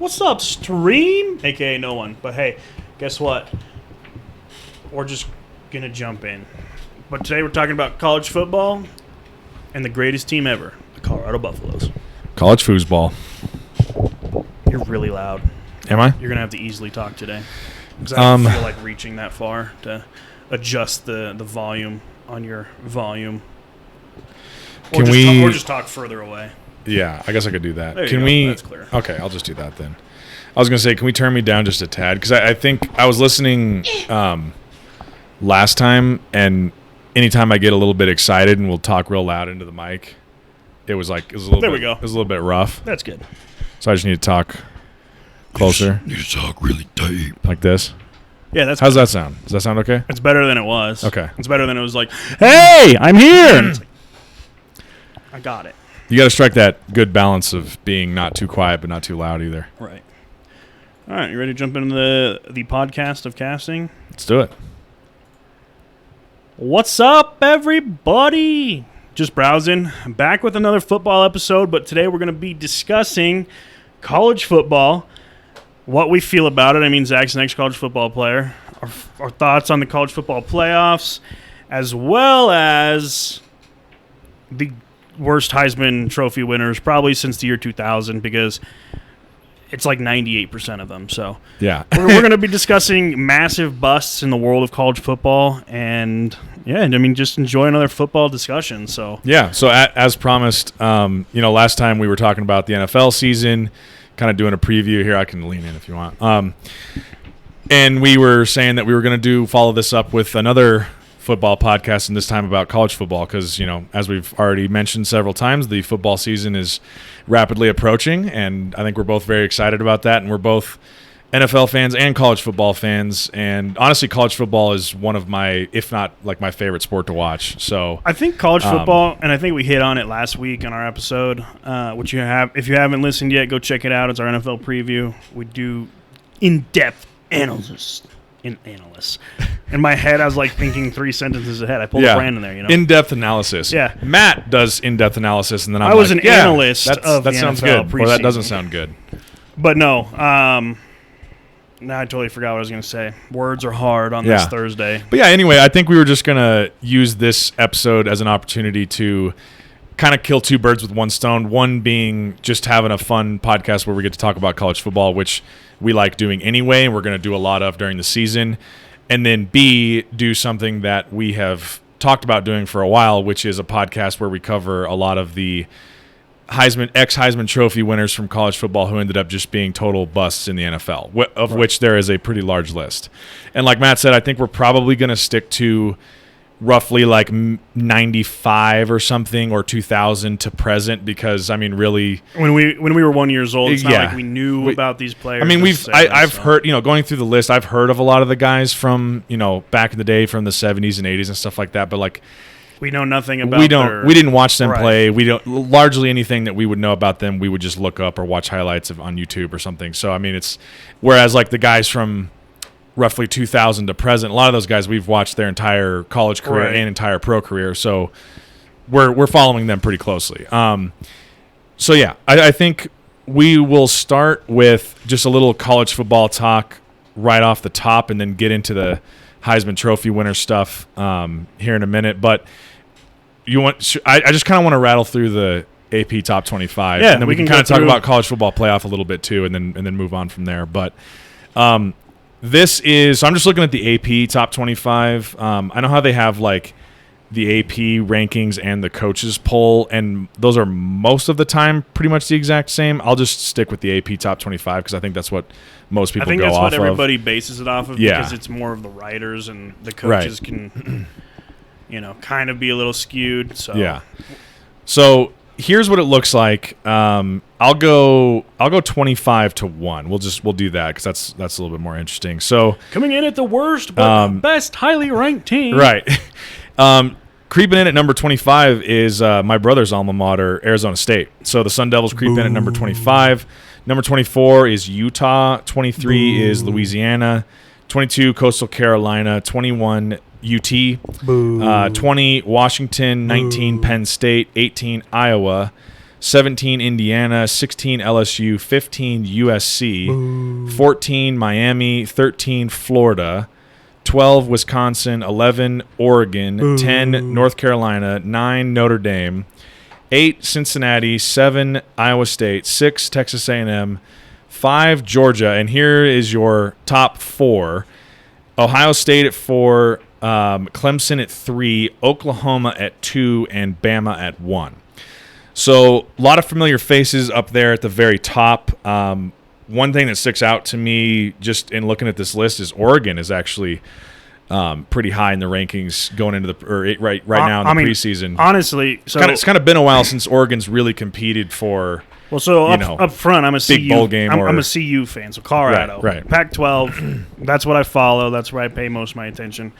What's up, stream? AKA no one. But hey, guess what? We're just going to jump in. But today we're talking about college football and the greatest team ever, the Colorado Buffaloes. College foosball. You're really loud. Am I? You're going to have to easily talk today. Because I don't feel like reaching that far to adjust the volume on your volume. Or just talk further away. Yeah, I guess I could do that. There you Can go. we? That's clear. Okay, I'll just do that then. I was gonna say, can we turn me down just a tad? Because I think I was listening last time, and anytime I get a little bit excited and we'll talk real loud into the mic, it was a little. There bit, we go. It was a little bit rough. That's good. So I just need to talk closer, You just talk really deep. like this. Yeah, that's How's that sound? Does that sound okay? It's better than it was. Okay. It's better than it was like, hey, I'm here. It's like, I got it. You got to strike that good balance of being not too quiet but not too loud either. Right. All right, you ready to jump into the podcast of casting? Let's do it. What's up, everybody? Just browsing. I'm back with another football episode, but today we're going to be discussing college football, what we feel about it. I mean, Zach's an ex-college football player. Our thoughts on the college football playoffs, as well as the worst Heisman Trophy winners probably since the year 2000, because it's like 98% of them. So Yeah. we're going to be discussing massive busts in the world of college football, and just enjoy another football discussion. So Yeah, so as promised, last time we were talking about the NFL season, kind of doing a preview here. I can lean in if you want. And we were saying that we were going to follow this up with another football podcast, and this time about college football, because, as we've already mentioned several times, the football season is rapidly approaching, and I think we're both very excited about that, and we're both NFL fans and college football fans, and honestly, college football is one of my, if not like my favorite sport to watch. So I think college football, and I think we hit on it last week on our episode, which if you haven't listened yet, go check it out. It's our NFL preview. We do in-depth analysis. In my head, I was like thinking 3 sentences ahead. I pulled a Brandon there, In-depth analysis. Yeah. Matt does in-depth analysis, and then I was an analyst of that the sounds NFL good. Or that preseason. doesn't sound good. But no, now I totally forgot what I was going to say. Words are hard on this Thursday. But yeah, anyway, I think we were just going to use this episode as an opportunity to kind of kill two birds with one stone. One being just having a fun podcast where we get to talk about college football, which we like doing anyway, and we're going to do a lot of during the season. And then B, do something that we have talked about doing for a while, which is a podcast where we cover a lot of the ex-Heisman Trophy winners from college football who ended up just being total busts in the NFL, of which there is a pretty large list. And like Matt said, I think we're probably going to stick to roughly like 95 or something, or 2000 to present, because I mean, really, when we were 1 year old, it's not like we knew about these players. I mean, I've heard, going through the list, I've heard of a lot of the guys from, back in the day, from the 70s and 80s and stuff like that, but like we know nothing about we didn't watch them play. We don't, largely anything that we would know about them, we would just look up or watch highlights on YouTube or something. So I mean, it's, whereas like the guys from roughly 2000 to present, a lot of those guys we've watched their entire college career and entire pro career, so we're following them pretty closely. So yeah, I think we will start with just a little college football talk right off the top, and then get into the Heisman Trophy winner stuff here in a minute. But I just kind of want to rattle through the AP top 25, and then we can kind of talk about college football playoff a little bit too, and then move on from there. But this is, so I'm just looking at the AP top 25. I know how they have like the AP rankings and the coaches poll, and those are most of the time pretty much the exact same. I'll just stick with the AP top 25 because I think that's what most people go off of. I think that's what everybody bases it off of, because it's more of the writers, and the coaches can, kind of be a little skewed. So yeah. So here's what it looks like. I'll go 25-1. We'll do that because that's a little bit more interesting. So coming in at the worst but best highly ranked team. Right. Creeping in at number 25 is my brother's alma mater, Arizona State. So the Sun Devils creep in at number 25. Number 24 is Utah. 23 is Louisiana. 22 Coastal Carolina. 21 UT. 20 Washington. 19 Penn State. 18 Iowa. 17 Indiana, 16 LSU, 15 USC, 14 Miami, 13 Florida, 12 Wisconsin, 11 Oregon, 10 North Carolina, 9 Notre Dame, 8 Cincinnati, 7 Iowa State, 6 Texas A&M, 5 Georgia, and here is your top 4. Ohio State at 4, Clemson at 3, Oklahoma at 2, and Bama at 1. So a lot of familiar faces up there at the very top. One thing that sticks out to me just in looking at this list is Oregon is actually pretty high in the rankings going into the right now in the preseason. Honestly, so it's kind of been a while since Oregon's really competed for. Well, so up front, I'm a big CU bowl game. I'm a CU fan, so Colorado, right. Pac-12. That's what I follow. That's where I pay most of my attention.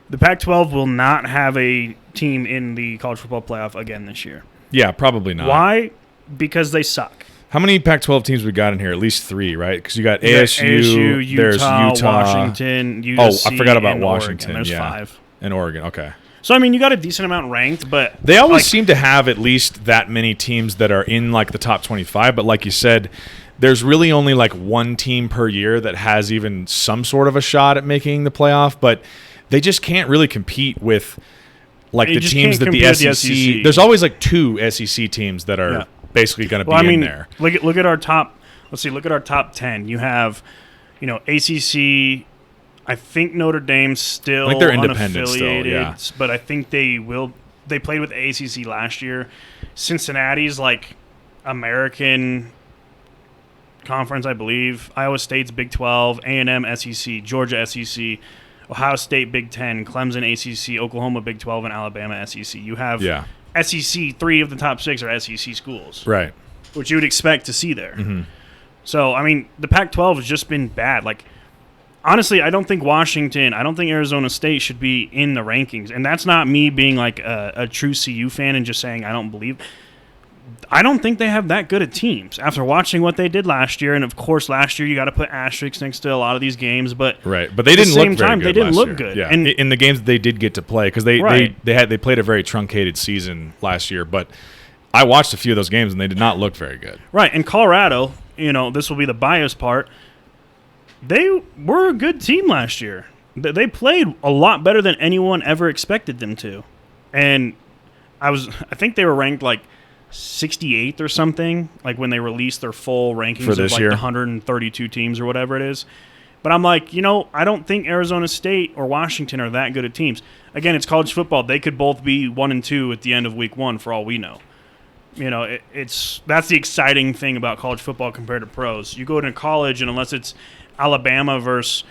The Pac-12 will not have a team in the college football playoff again this year. Yeah, probably not. Why? Because they suck. How many Pac-12 teams we got in here? At least 3, right? Because you got ASU, Utah, there's Utah, Washington, USC, I forgot about and Washington. Oregon. There's yeah. 5. And Oregon, okay. So, I mean, you got a decent amount ranked, but they always seem to have at least that many teams that are in like the top 25. But like you said, there's really only like one team per year that has even some sort of a shot at making the playoff. But they just can't really compete with like the teams that the SEC. There's always like 2 SEC teams that are basically going to be in there. Look at our top. Let's see. Look at our top 10. You have, ACC. I think Notre Dame's still I think they're independent unaffiliated, still, yeah. But I think they will. They played with the ACC last year. Cincinnati's like American Conference, I believe. Iowa State's Big 12, A&M SEC, Georgia SEC, Ohio State Big 10, Clemson ACC, Oklahoma Big 12, and Alabama SEC. You have SEC. 3 of the top 6 are SEC schools, right? Which you would expect to see there. Mm-hmm. So I mean, the Pac-12 has just been bad. Like. Honestly, I don't think Arizona State should be in the rankings. And that's not me being like a true CU fan and just saying I don't believe. I don't think they have that good of teams after watching what they did last year. And, of course, last year you got to put asterisks next to a lot of these games. But right, but they didn't look very good. They didn't look year. good. Yeah. And in the games that they did get to play, because they played a very truncated season last year. But I watched a few of those games, and they did not look very good. Right, and Colorado, this will be the bias part, they were a good team last year. They played a lot better than anyone ever expected them to. And I think they were ranked like 68th or something, like when they released their full rankings for this of like year? the 132 teams or whatever it is. But I'm like, I don't think Arizona State or Washington are that good of teams. Again, it's college football. They could both be 1 and 2 at the end of week 1 for all we know. That's the exciting thing about college football compared to pros. You go to college, and unless it's Alabama versus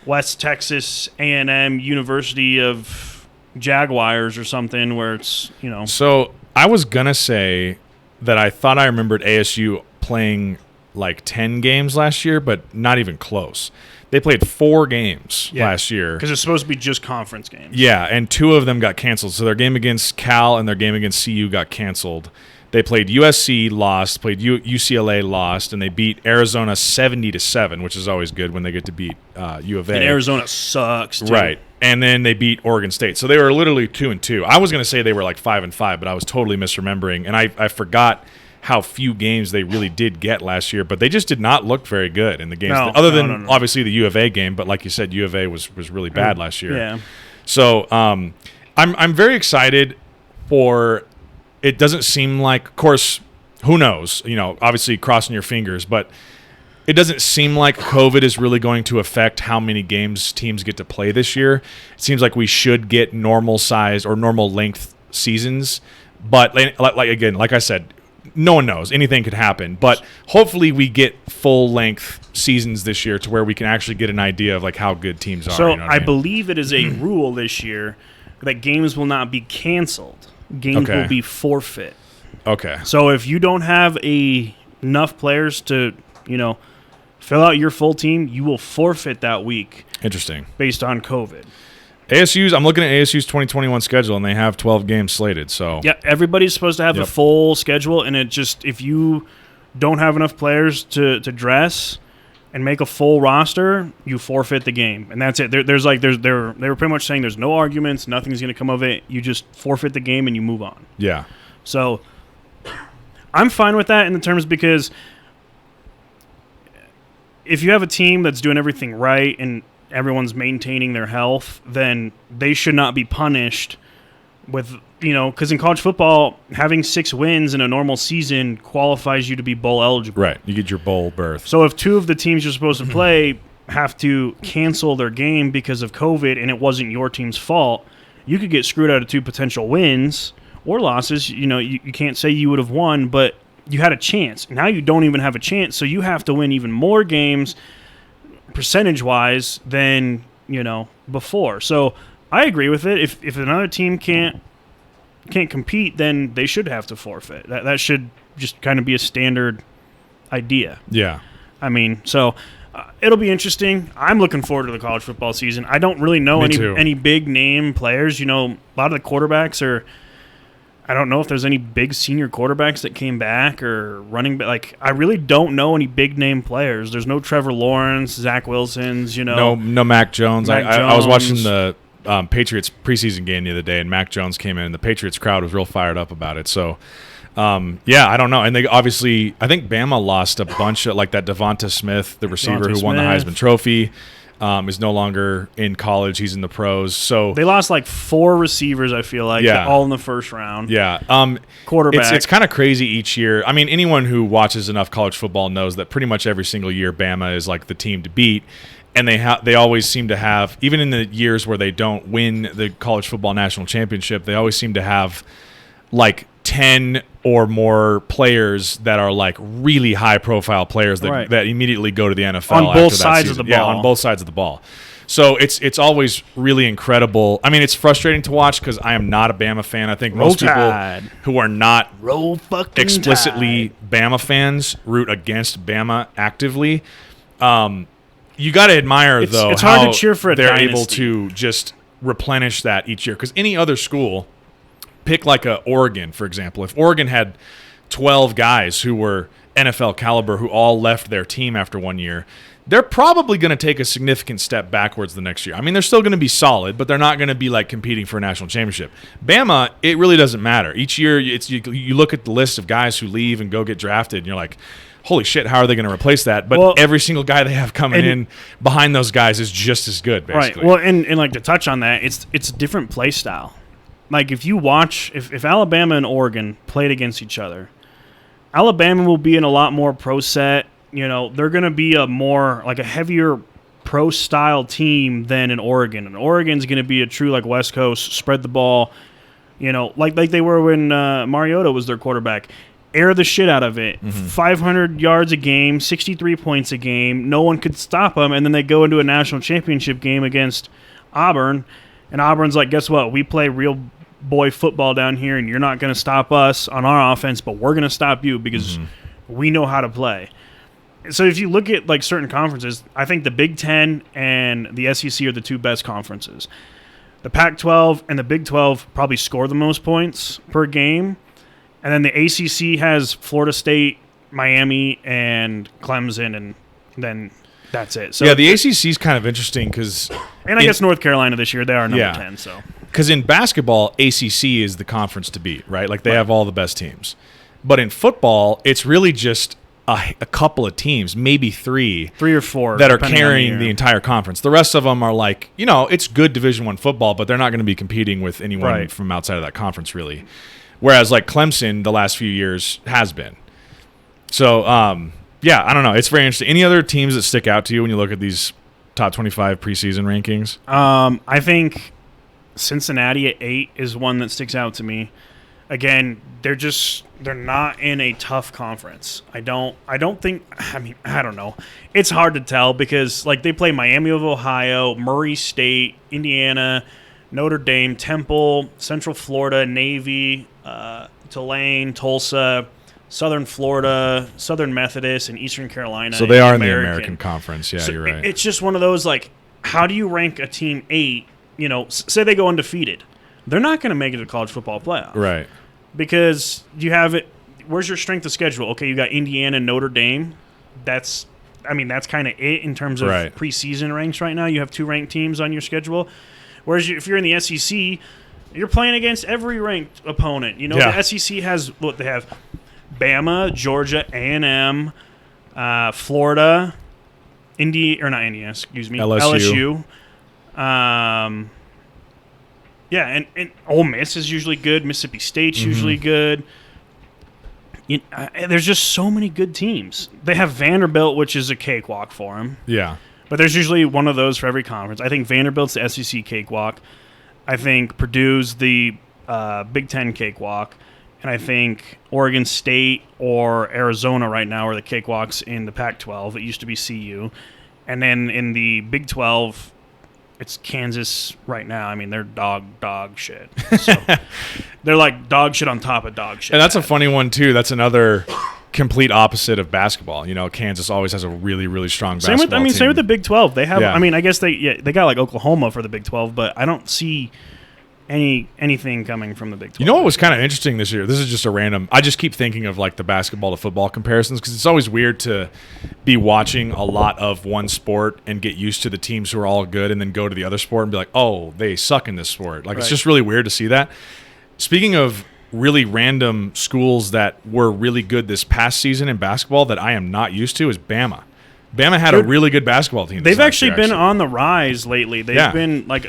West Texas A&M University of Jaguars or something where it's, So I was going to say that I thought I remembered ASU playing like 10 games last year, but not even close. They played 4 games last year. Because it's supposed to be just conference games. Yeah, and 2 of them got canceled. So their game against Cal and their game against CU got canceled. They played USC, lost, played UCLA, lost, and they beat Arizona 70-7, which is always good when they get to beat U of A. And Arizona sucks, too. Right. And then they beat Oregon State. So they were literally 2-2. I was going to say they were like 5-5, but I was totally misremembering. And I forgot how few games they really did get last year, but they just did not look very good in the games. Other than obviously the U of A game, but like you said, U of A was really bad last year. Yeah. So I'm very excited for. It doesn't seem like, of course, who knows? Obviously crossing your fingers, but it doesn't seem like COVID is really going to affect how many games teams get to play this year. It seems like we should get normal size or normal length seasons, but like I said, no one knows. Anything could happen, but hopefully we get full length seasons this year to where we can actually get an idea of like how good teams are. So I believe it is a rule this year that games will not be canceled. Games will be forfeit. Okay. So if you don't have enough players to, fill out your full team, you will forfeit that week. Interesting. Based on COVID. I'm looking at ASU's 2021 schedule, and they have 12 games slated. So yeah, everybody's supposed to have a full schedule, and it just if you don't have enough players to dress and make a full roster, you forfeit the game, and that's it. They were pretty much saying there's no arguments, nothing's going to come of it. You just forfeit the game and you move on. Yeah. So I'm fine with that in the terms because if you have a team that's doing everything right and everyone's maintaining their health, then they should not be punished with, because in college football, having 6 wins in a normal season qualifies you to be bowl eligible. Right. You get your bowl berth. So if 2 of the teams you're supposed to play have to cancel their game because of COVID and it wasn't your team's fault, you could get screwed out of 2 potential wins or losses. You can't say you would have won, but you had a chance. Now you don't even have a chance, so you have to win even more games percentage-wise than, before. So I agree with it. If another team can't compete, then they should have to forfeit. That should just kind of be a standard idea. Yeah. I mean, so it'll be interesting. I'm looking forward to the college football season. I don't really know any big name players. A lot of the quarterbacks are. I don't know if there's any big senior quarterbacks that came back or running back. Like, I really don't know any big name players. There's no Trevor Lawrence, Zach Wilsons. No Mac Jones. I was watching the Patriots preseason game the other day, and Mac Jones came in. The Patriots crowd was real fired up about it. So. I don't know. And they obviously, I think Bama lost a bunch of, like that Devonta Smith, the receiver who won the Heisman Trophy, is no longer in college. He's in the pros. So they lost like 4 receivers, I feel like, all in the first round. Yeah. Quarterback. It's kind of crazy each year. I mean, anyone who watches enough college football knows that pretty much every single year Bama is like the team to beat. And they always seem to have, even in the years where they don't win the college football national championship, they always seem to have like 10 or more players that are like really high profile players that immediately go to the NFL on both sides of the ball. Yeah, on both sides of the ball. So it's always really incredible. I mean, it's frustrating to watch because I am not a Bama fan. I think most people who are not explicitly Bama fans root against Bama actively. You got to admire it's how hard to cheer for a they're dynasty. Able to just replenish that each year, because any other school. Pick like a Oregon, for example. If Oregon had 12 guys who were NFL caliber who all left their team after 1 year, they're probably going to take a significant step backwards the next year. I mean, they're still going to be solid, but they're not going to be like competing for a national championship. Bama, it really doesn't matter. Each year, you look at the list of guys who leave and go get drafted, and you're like, holy shit, how are they going to replace that? But every single guy they have coming in behind those guys is just as good, basically. Right. Well, and like to touch on that, it's a different play style. Like, if you watch, if Alabama and Oregon played against each other, Alabama will be in a lot more pro set. They're going to be a heavier pro-style team than in Oregon. And Oregon's going to be a true, like, West Coast, spread the ball, like they were when Mariota was their quarterback. Air the shit out of it. 500 yards a game, 63 points a game. No one could stop them. And then they go into a national championship game against Auburn. And Auburn's like, guess what? We play real boy football down here, and you're not going to stop us on our offense, but we're going to stop you because we know how to play. So if you look at like certain conferences, I think the Big Ten and the SEC are the 2 best conferences. The Pac-12 and the Big 12 probably score the most points per game. And then the ACC has Florida State, Miami, and Clemson, and then that's it. So the ACC is kind of interesting because... And I guess North Carolina this year, they are number 10. So because in basketball, ACC is the conference to beat, right? Like they have all the best teams. But in football, it's really just a couple of teams, maybe 3 or 4 that are carrying the entire conference. The rest of them are like, it's good Division I football, but they're not going to be competing with anyone from outside of that conference, really. Whereas like Clemson, the last few years has been. So, I don't know. It's very interesting. Any other teams that stick out to you when you look at these top 25 preseason rankings? I think Cincinnati at 8 is one that sticks out to me. Again, they're not in a tough conference. I don't know. It's hard to tell because like they play Miami of Ohio, Murray State, Indiana, Notre Dame, Temple, Central Florida, Navy, Tulane, Tulsa, Southern Florida, Southern Methodist, and Eastern Carolina. So they are in the American Conference. Yeah, so you're right. It's just one of those, like, how do you rank a team 8? Say they go undefeated. They're not going to make it to the college football playoff. Right. Because you have it. Where's your strength of schedule? Okay, you got Indiana and Notre Dame. That's kind of it in terms of preseason ranks right now. You have 2 ranked teams on your schedule. Whereas if you're in the SEC, you're playing against every ranked opponent. The SEC has what they have. Bama, Georgia, A&M, Florida, LSU. And Ole Miss is usually good. Mississippi State's usually good. There's just so many good teams. They have Vanderbilt, which is a cakewalk for them. Yeah. But there's usually one of those for every conference. I think Vanderbilt's the SEC cakewalk. I think Purdue's the Big Ten cakewalk. And I think Oregon State or Arizona right now are the cakewalks in the Pac-12. It used to be CU. And then in the Big 12, it's Kansas right now. I mean, they're dog shit. So they're like dog shit on top of dog shit. And that's a funny one, too. That's another complete opposite of basketball. Kansas always has a really, really strong basketball team. Same with the Big 12. They have. Yeah. I mean, I guess they got like Oklahoma for the Big 12, but I don't see anything coming from the Big 12. You know what was kind of interesting this year? This is just a random. I just keep thinking of like the basketball to football comparisons because it's always weird to be watching a lot of one sport and get used to the teams who are all good and then go to the other sport and be like, oh, they suck in this sport. Like It's just really weird to see that. Speaking of really random schools that were really good this past season in basketball that I am not used to is Bama. Bama had a really good basketball team. They've actually been on the rise lately. They've been like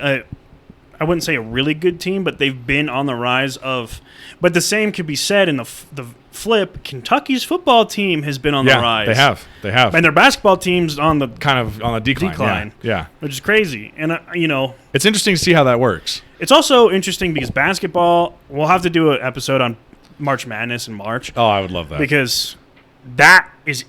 I wouldn't say a really good team, but they've been on the rise of. But the same could be said in the flip. Kentucky's football team has been on the rise. They have, and their basketball team's on the kind of on the decline. Yeah, which is crazy. And it's interesting to see how that works. It's also interesting because basketball. We'll have to do an episode on March Madness in March. Oh, I would love that because that is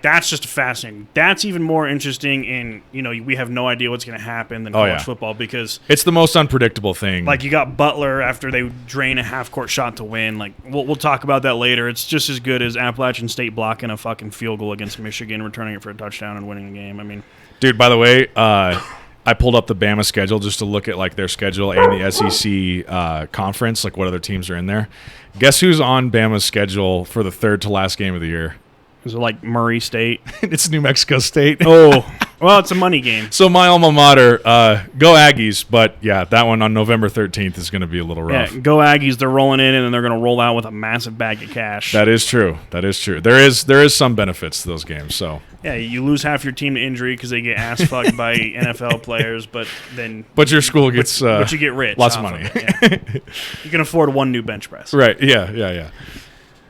that's just fascinating. That's even more interesting in we have no idea what's going to happen than college football because it's the most unpredictable thing. Like you got Butler after they drain a half court shot to win. Like we'll talk about that later. It's just as good as Appalachian State blocking a fucking field goal against Michigan, returning it for a touchdown and winning the game. I mean, dude. By the way, I pulled up the Bama schedule just to look at like their schedule and the SEC conference, like what other teams are in there. Guess who's on Bama's schedule for the third to last game of the year? Is it like Murray State? It's New Mexico State. Oh, well, it's a money game. So my alma mater, go Aggies. But, yeah, that one on November 13th is going to be a little rough. Yeah, go Aggies. They're rolling in, and then they're going to roll out with a massive bag of cash. That is true. There is some benefits to those games. So yeah, you lose half your team to injury because they get ass fucked by NFL players, but your school gets but you get rich. Lots of money. You can afford one new bench press. Right. Yeah.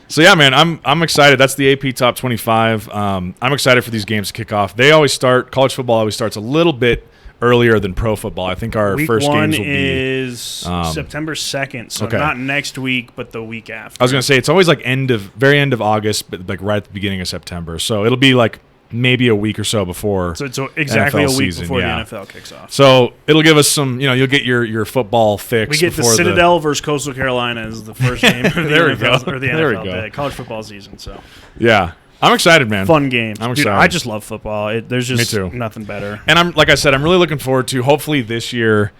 So, yeah, man, I'm excited. That's the AP Top 25. I'm excited for these games to kick off. College football always starts a little bit earlier than pro football. I think our first games will be... Week 1 is September 2nd, so not next week, but the week after. I was going to say, it's always like very end of August, but like right at the beginning of September. So it'll be like maybe a week or so before. So it's exactly NFL a week season, before the NFL kicks off. So it'll give us some, you'll get your football fix. We get the Citadel versus Coastal Carolina as the first game of the NFL, or the NFL college football season. So yeah, I'm excited, man. Fun games. I'm excited. Dude, I just love football. There's just nothing better. And like I said, I'm really looking forward to hopefully this year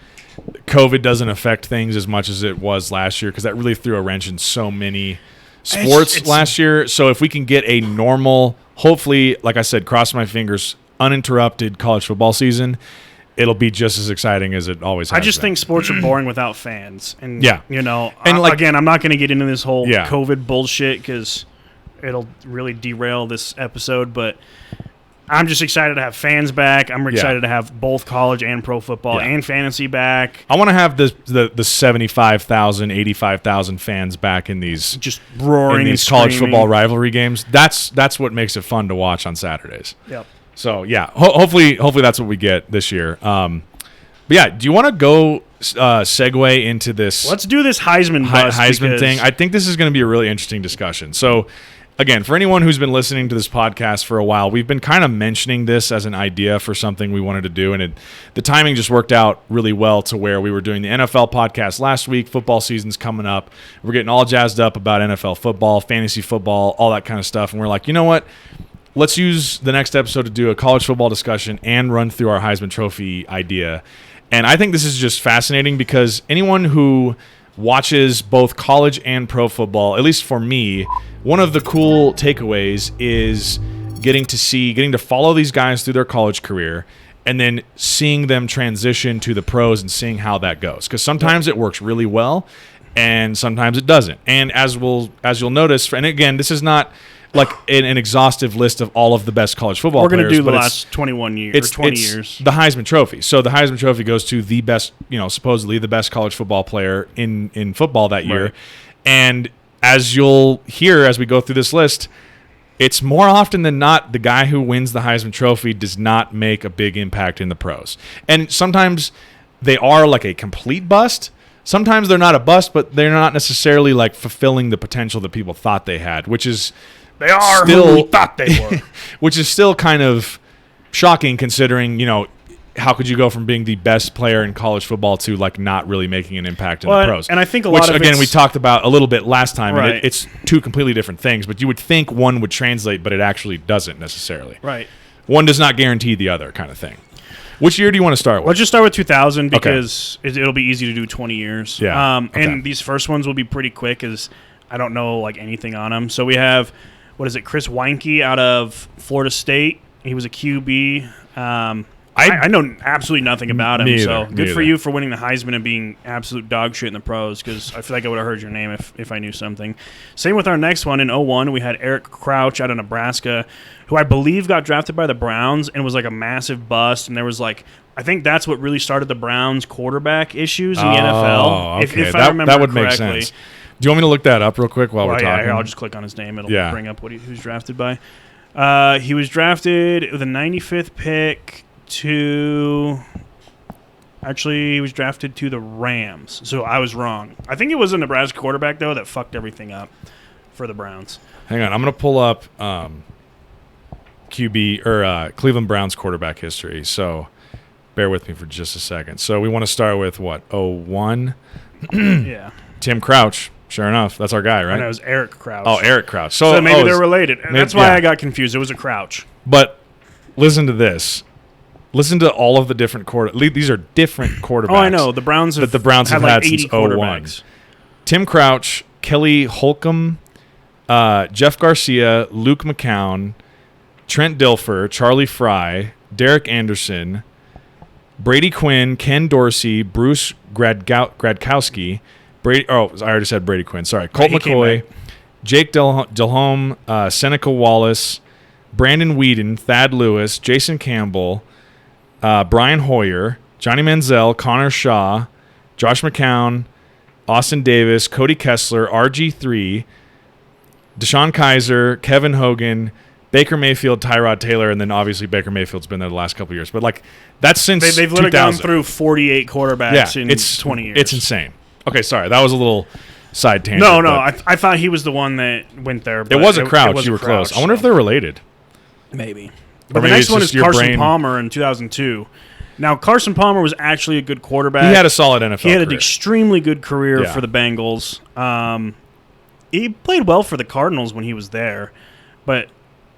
COVID doesn't affect things as much as it was last year because that really threw a wrench in so many sports last year. So if we can get a normal, hopefully, like I said, cross my fingers, uninterrupted college football season, it'll be just as exciting as it always has. I just think sports are boring without fans. And again, I'm not going to get into this whole COVID bullshit because it'll really derail this episode, but I'm just excited to have fans back. I'm excited to have both college and pro football and fantasy back. I want to have the 75,000, 85,000 fans back in these just roaring in these college football rivalry games. That's what makes it fun to watch on Saturdays. Yep. So yeah, hopefully that's what we get this year. But yeah, do you want to go segue into this? Let's do this Heisman thing. I think this is going to be a really interesting discussion. So. Again, for anyone who's been listening to this podcast for a while, we've been kind of mentioning this as an idea for something we wanted to do, and the timing just worked out really well to where we were doing the NFL podcast last week. Football season's coming up. We're getting all jazzed up about NFL football, fantasy football, all that kind of stuff, and we're like, you know what? Let's use the next episode to do a college football discussion and run through our Heisman Trophy idea. And I think this is just fascinating because anyone who watches both college and pro football, at least for me, one of the cool takeaways is getting to follow these guys through their college career and then seeing them transition to the pros and seeing how that goes. Because sometimes it works really well, and sometimes it doesn't. And as you'll notice, and again, this is not like an exhaustive list of all of the best college football players. We're going to do the last 21 years, 20 years. The Heisman Trophy. So the Heisman Trophy goes to the best, supposedly the best college football player in football that year. Right. And as you'll hear as we go through this list, it's more often than not the guy who wins the Heisman Trophy does not make a big impact in the pros. And sometimes they are like a complete bust. Sometimes they're not a bust, but they're not necessarily like fulfilling the potential that people thought they had, which is they are still, who we thought they were. Which is still kind of shocking considering, how could you go from being the best player in college football to like not really making an impact in the pros? And I think a lot of again we talked about a little bit last time, right. and it's two completely different things. But you would think one would translate, but it actually doesn't necessarily. Right. One does not guarantee the other, kind of thing. Which year do you want to start with? Let's just start with 2000 because it'll be easy to do 20 years. Yeah. And these first ones will be pretty quick as I don't know like anything on them. So we have, Chris Weinke out of Florida State. He was a QB. I know absolutely nothing about him. So good for you for winning the Heisman and being absolute dog shit in the pros because I feel like I would have heard your name if I knew something. Same with our next one. In 2001, we had Eric Crouch out of Nebraska, who I believe got drafted by the Browns and was like a massive bust. And there was like, I think that's what really started the Browns quarterback issues in the NFL. Okay. If I remember that would correctly. make sense. Do you want me to look that up real quick while we're talking? Yeah, I'll just click on his name. It'll bring up who's drafted by. He was drafted with a 95th pick he was drafted to the Rams. So I was wrong. I think it was a Nebraska quarterback, though, that fucked everything up for the Browns. Hang on. I'm going to pull up QB or Cleveland Browns quarterback history. So bear with me for just a second. So we want to start with what? 01? Yeah. Tim Crouch. Sure enough. That's our guy, right? And it was Eric Crouch. Oh, Eric Crouch. So maybe they're related. That's why I got confused. It was a Crouch. But listen to this. Listen to all of the different these are different quarterbacks. Oh, I know. The Browns have had like since 01. Tim Crouch, Kelly Holcomb, Jeff Garcia, Luke McCown, Trent Dilfer, Charlie Fry, Derek Anderson, Brady Quinn, Ken Dorsey, Bruce Gradkowski, I already said Brady Quinn. Sorry. Colt McCoy, Jake Delhomme, Seneca Wallace, Brandon Whedon, Thad Lewis, Jason Campbell, Brian Hoyer, Johnny Manziel, Connor Shaw, Josh McCown, Austin Davis, Cody Kessler, RG3, Deshaun Kaiser, Kevin Hogan, Baker Mayfield, Tyrod Taylor, and then obviously Baker Mayfield's been there the last couple of years. But like that's since they've literally gone through 48 quarterbacks in 20 years. It's insane. Okay, sorry, that was a little side tangent. No, I thought he was the one that went there. But it was a Crouch. You were close. I wonder if they're related. Maybe. But the next one is Carson Palmer in 2002. Now, Carson Palmer was actually a good quarterback. He had a solid NFL career. He had an extremely good career for the Bengals. He played well for the Cardinals when he was there. But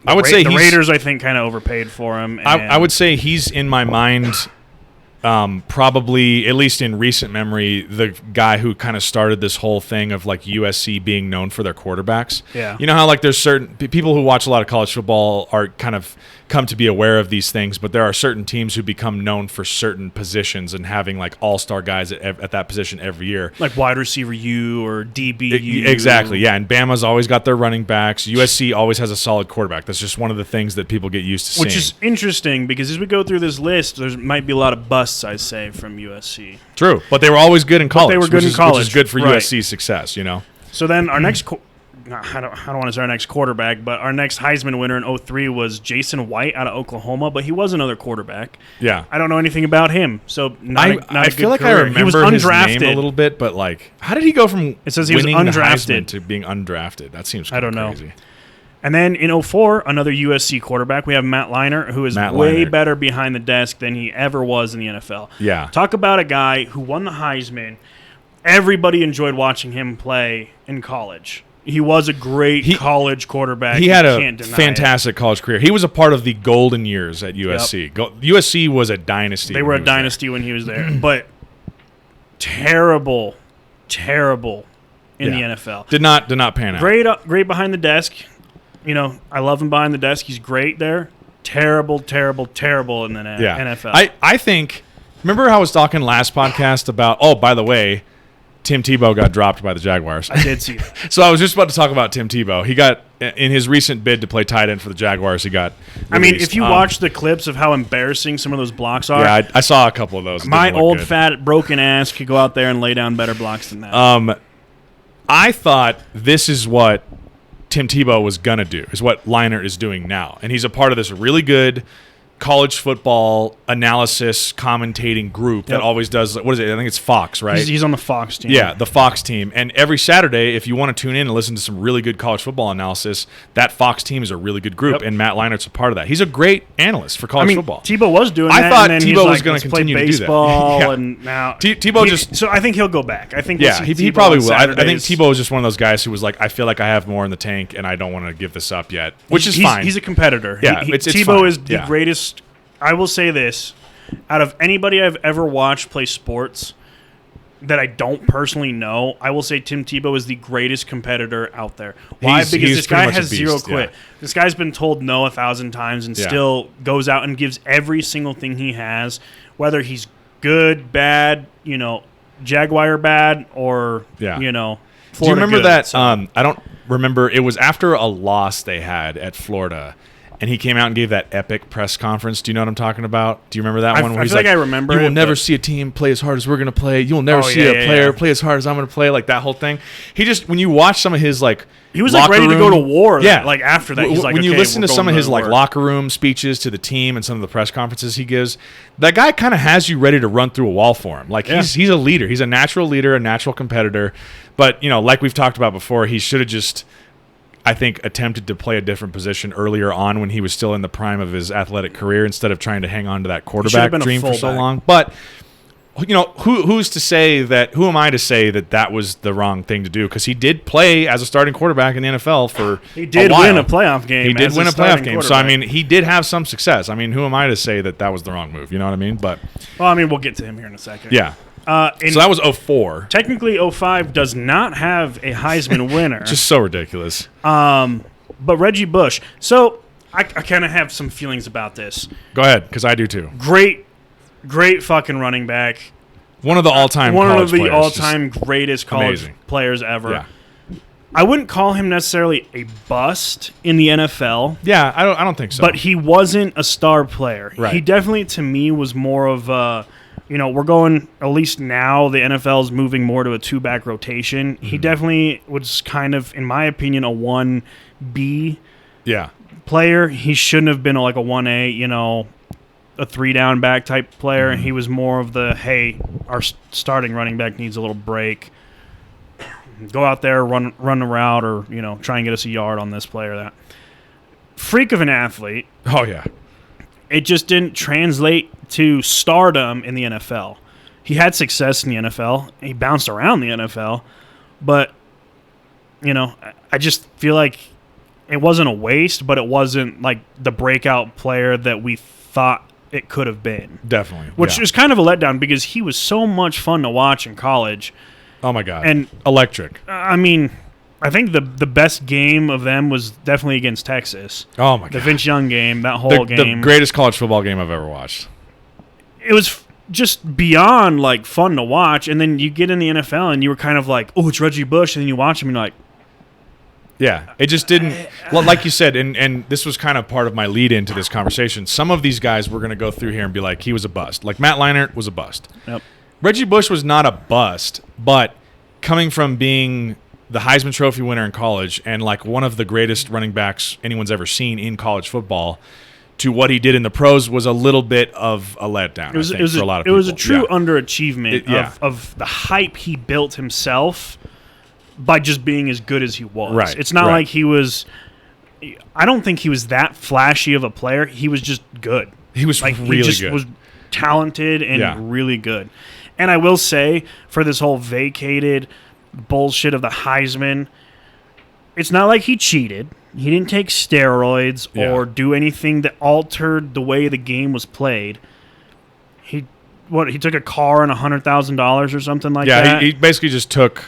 I would say the Raiders, I think, kind of overpaid for him. I would say he's, in my mind, probably, at least in recent memory, the guy who kind of started this whole thing of like USC being known for their quarterbacks. Yeah. You know how like there's certain people who watch a lot of college football are kind of come to be aware of these things, but there are certain teams who become known for certain positions and having like all-star guys at that position every year. Like wide receiver U or DBU. Exactly, yeah. And Bama's always got their running backs. USC always has a solid quarterback. That's just one of the things that people get used to seeing. Which is interesting because as we go through this list, there might be a lot of busts, I say, from USC. True, but they were always good in college. Which is good for USC's success, you know. So then our next I don't want to say our next quarterback, but our next Heisman winner in 2003 was Jason White out of Oklahoma, but he was another quarterback. Yeah. I don't know anything about him, so I feel like career. I remember he was undrafted. His name a little bit, but like, how did he go from it says he was undrafted to being undrafted? That seems I don't crazy. know. And then in 2004, another USC quarterback, we have Matt Leinart, who is way better behind the desk than he ever was in the NFL. Yeah. Talk about a guy who won the Heisman. Everybody enjoyed watching him play in college. He was a great college quarterback. He had a fantastic college career. He was a part of the golden years at USC. Yep. USC was a dynasty. They were a dynasty when he was there. But terrible in the NFL. Did not pan out. Great behind the desk. You know, I love him behind the desk. He's great there. Terrible in the NFL. I think, remember how I was talking last podcast about, oh, by the way, Tim Tebow got dropped by the Jaguars. I did see that. So I was just about to talk about Tim Tebow. He got, in his recent bid to play tight end for the Jaguars, he got released. I mean, if you watch the clips of how embarrassing some of those blocks are, yeah, I saw a couple of those. It my didn't look old good. fat broken ass could go out there and lay down better blocks than that. I thought this is what Tim Tebow was going to do, is what Leinart is doing now. And he's a part of this really good college football analysis commentating group that always does, what is it? I think it's Fox, right? He's on the Fox team. Yeah, the Fox team. And every Saturday, if you want to tune in and listen to some really good college football analysis, that Fox team is a really good group, and Matt Leinart's a part of that. He's a great analyst for college football. Tebow was doing I that. thought and then Tebow he's was going to continue play to do that. baseball, Yeah. and now Tebow So I think he'll go back. I think yeah, we'll see he Tebow probably on will. I think Saturdays. Tebow is just one of those guys who was like, I feel like I have more in the tank, and I don't want to give this up yet, which is fine. He's a competitor. Yeah, it's Tebow fine. is the Yeah. greatest. I will say this: out of anybody I've ever watched play sports that I don't personally know, I will say Tim Tebow is the greatest competitor out there. Why? He's Because this pretty guy much a has zero beast, quit. yeah. This guy's been told no 1,000 times and Yeah. still goes out and gives every single thing he has, whether he's good, bad, Jaguar bad, or Yeah. Florida Do you remember good. that? So- I don't remember. It was after a loss they had at Florida, and he came out and gave that epic press conference. Do you know what I'm talking about? Do you remember that one? Where I he's feel like I remember "You will it, never but- see a team play as hard as we're going to play. You will never Oh, see yeah, a yeah, player yeah. play as hard as I'm going to play." Like that whole thing. He just, when you watch some of his he was locker ready to go to room- war. Yeah. Like after that, he's like, when you okay, listen we're to some of going his to like war. locker room speeches to the team and some of the press conferences he gives, that guy kind of has you ready to run through a wall for him. Like he's a leader. He's a natural leader, a natural competitor. But like we've talked about before, he should have just, I think, attempted to play a different position earlier on when he was still in the prime of his athletic career instead of trying to hang on to that quarterback been a dream for so fullback. long. But who's to say that? Who am I to say that was the wrong thing to do? Because he did play as a starting quarterback in the NFL for He did while. win a playoff game. He did as win a playoff starting game. So I quarterback. mean, he did have some success. I mean, who am I to say that was the wrong move? You know what I mean? But well, I mean, we'll get to him here in a second. yeah. And So that was 04. technically, 05 does not have a Heisman winner. Just so ridiculous. But Reggie Bush. So I kind of have some feelings about this. Go ahead, because I do too. Great fucking running back. One of the all-time One college of the players, all-time greatest college amazing. players ever. Yeah. I wouldn't call him necessarily a bust in the NFL. Yeah, I don't think so. But he wasn't a star player. Right. He definitely, to me, was more of a, we're going, at least now, the NFL's moving more to a two-back rotation. Mm-hmm. He definitely was kind of, in my opinion, a 1B yeah. player. He shouldn't have been like a 1A, a three-down back type player. Mm-hmm. He was more of the, hey, our starting running back needs a little break. Go out there, run a route, or, try and get us a yard on this play or that. Freak of an athlete. Oh, yeah. It just didn't translate to stardom in the NFL. He had success in the NFL. He bounced around the NFL. But, I just feel like it wasn't a waste, but it wasn't like the breakout player that we thought it could have been. Definitely. Which yeah. is kind of a letdown because he was so much fun to watch in college. Oh, my God. And, electric. I mean, I think the best game of them was definitely against Texas. Oh, my The God. Vince Young game, that whole game. The greatest college football game I've ever watched. It was just beyond like fun to watch, and then you get in the NFL and you were kind of like, oh, it's Reggie Bush, and then you watch him and you're like, Yeah, it just didn't. Well, like you said, and this was kind of part of my lead into this conversation. Some of these guys we're going to go through here and be like, he was a bust. Like Matt Leinart was a bust. yep. Reggie Bush was not a bust, but coming from being the Heisman Trophy winner in college and like one of the greatest running backs anyone's ever seen in college football to what he did in the pros was a little bit of a letdown. It was, I think, for a lot of it people. was a true Yeah. underachievement Yeah. of the hype he built himself by just being as good as he was. Right, It's not right. like he was. I don't think he was that flashy of a player. He was just good. He was Like really he just good. was talented and Yeah. really good. And I will say, for this whole vacated bullshit of the Heisman, it's not like he cheated. He didn't take steroids Yeah. or do anything that altered the way the game was played. He took a car and $100,000 or something like that. He basically just took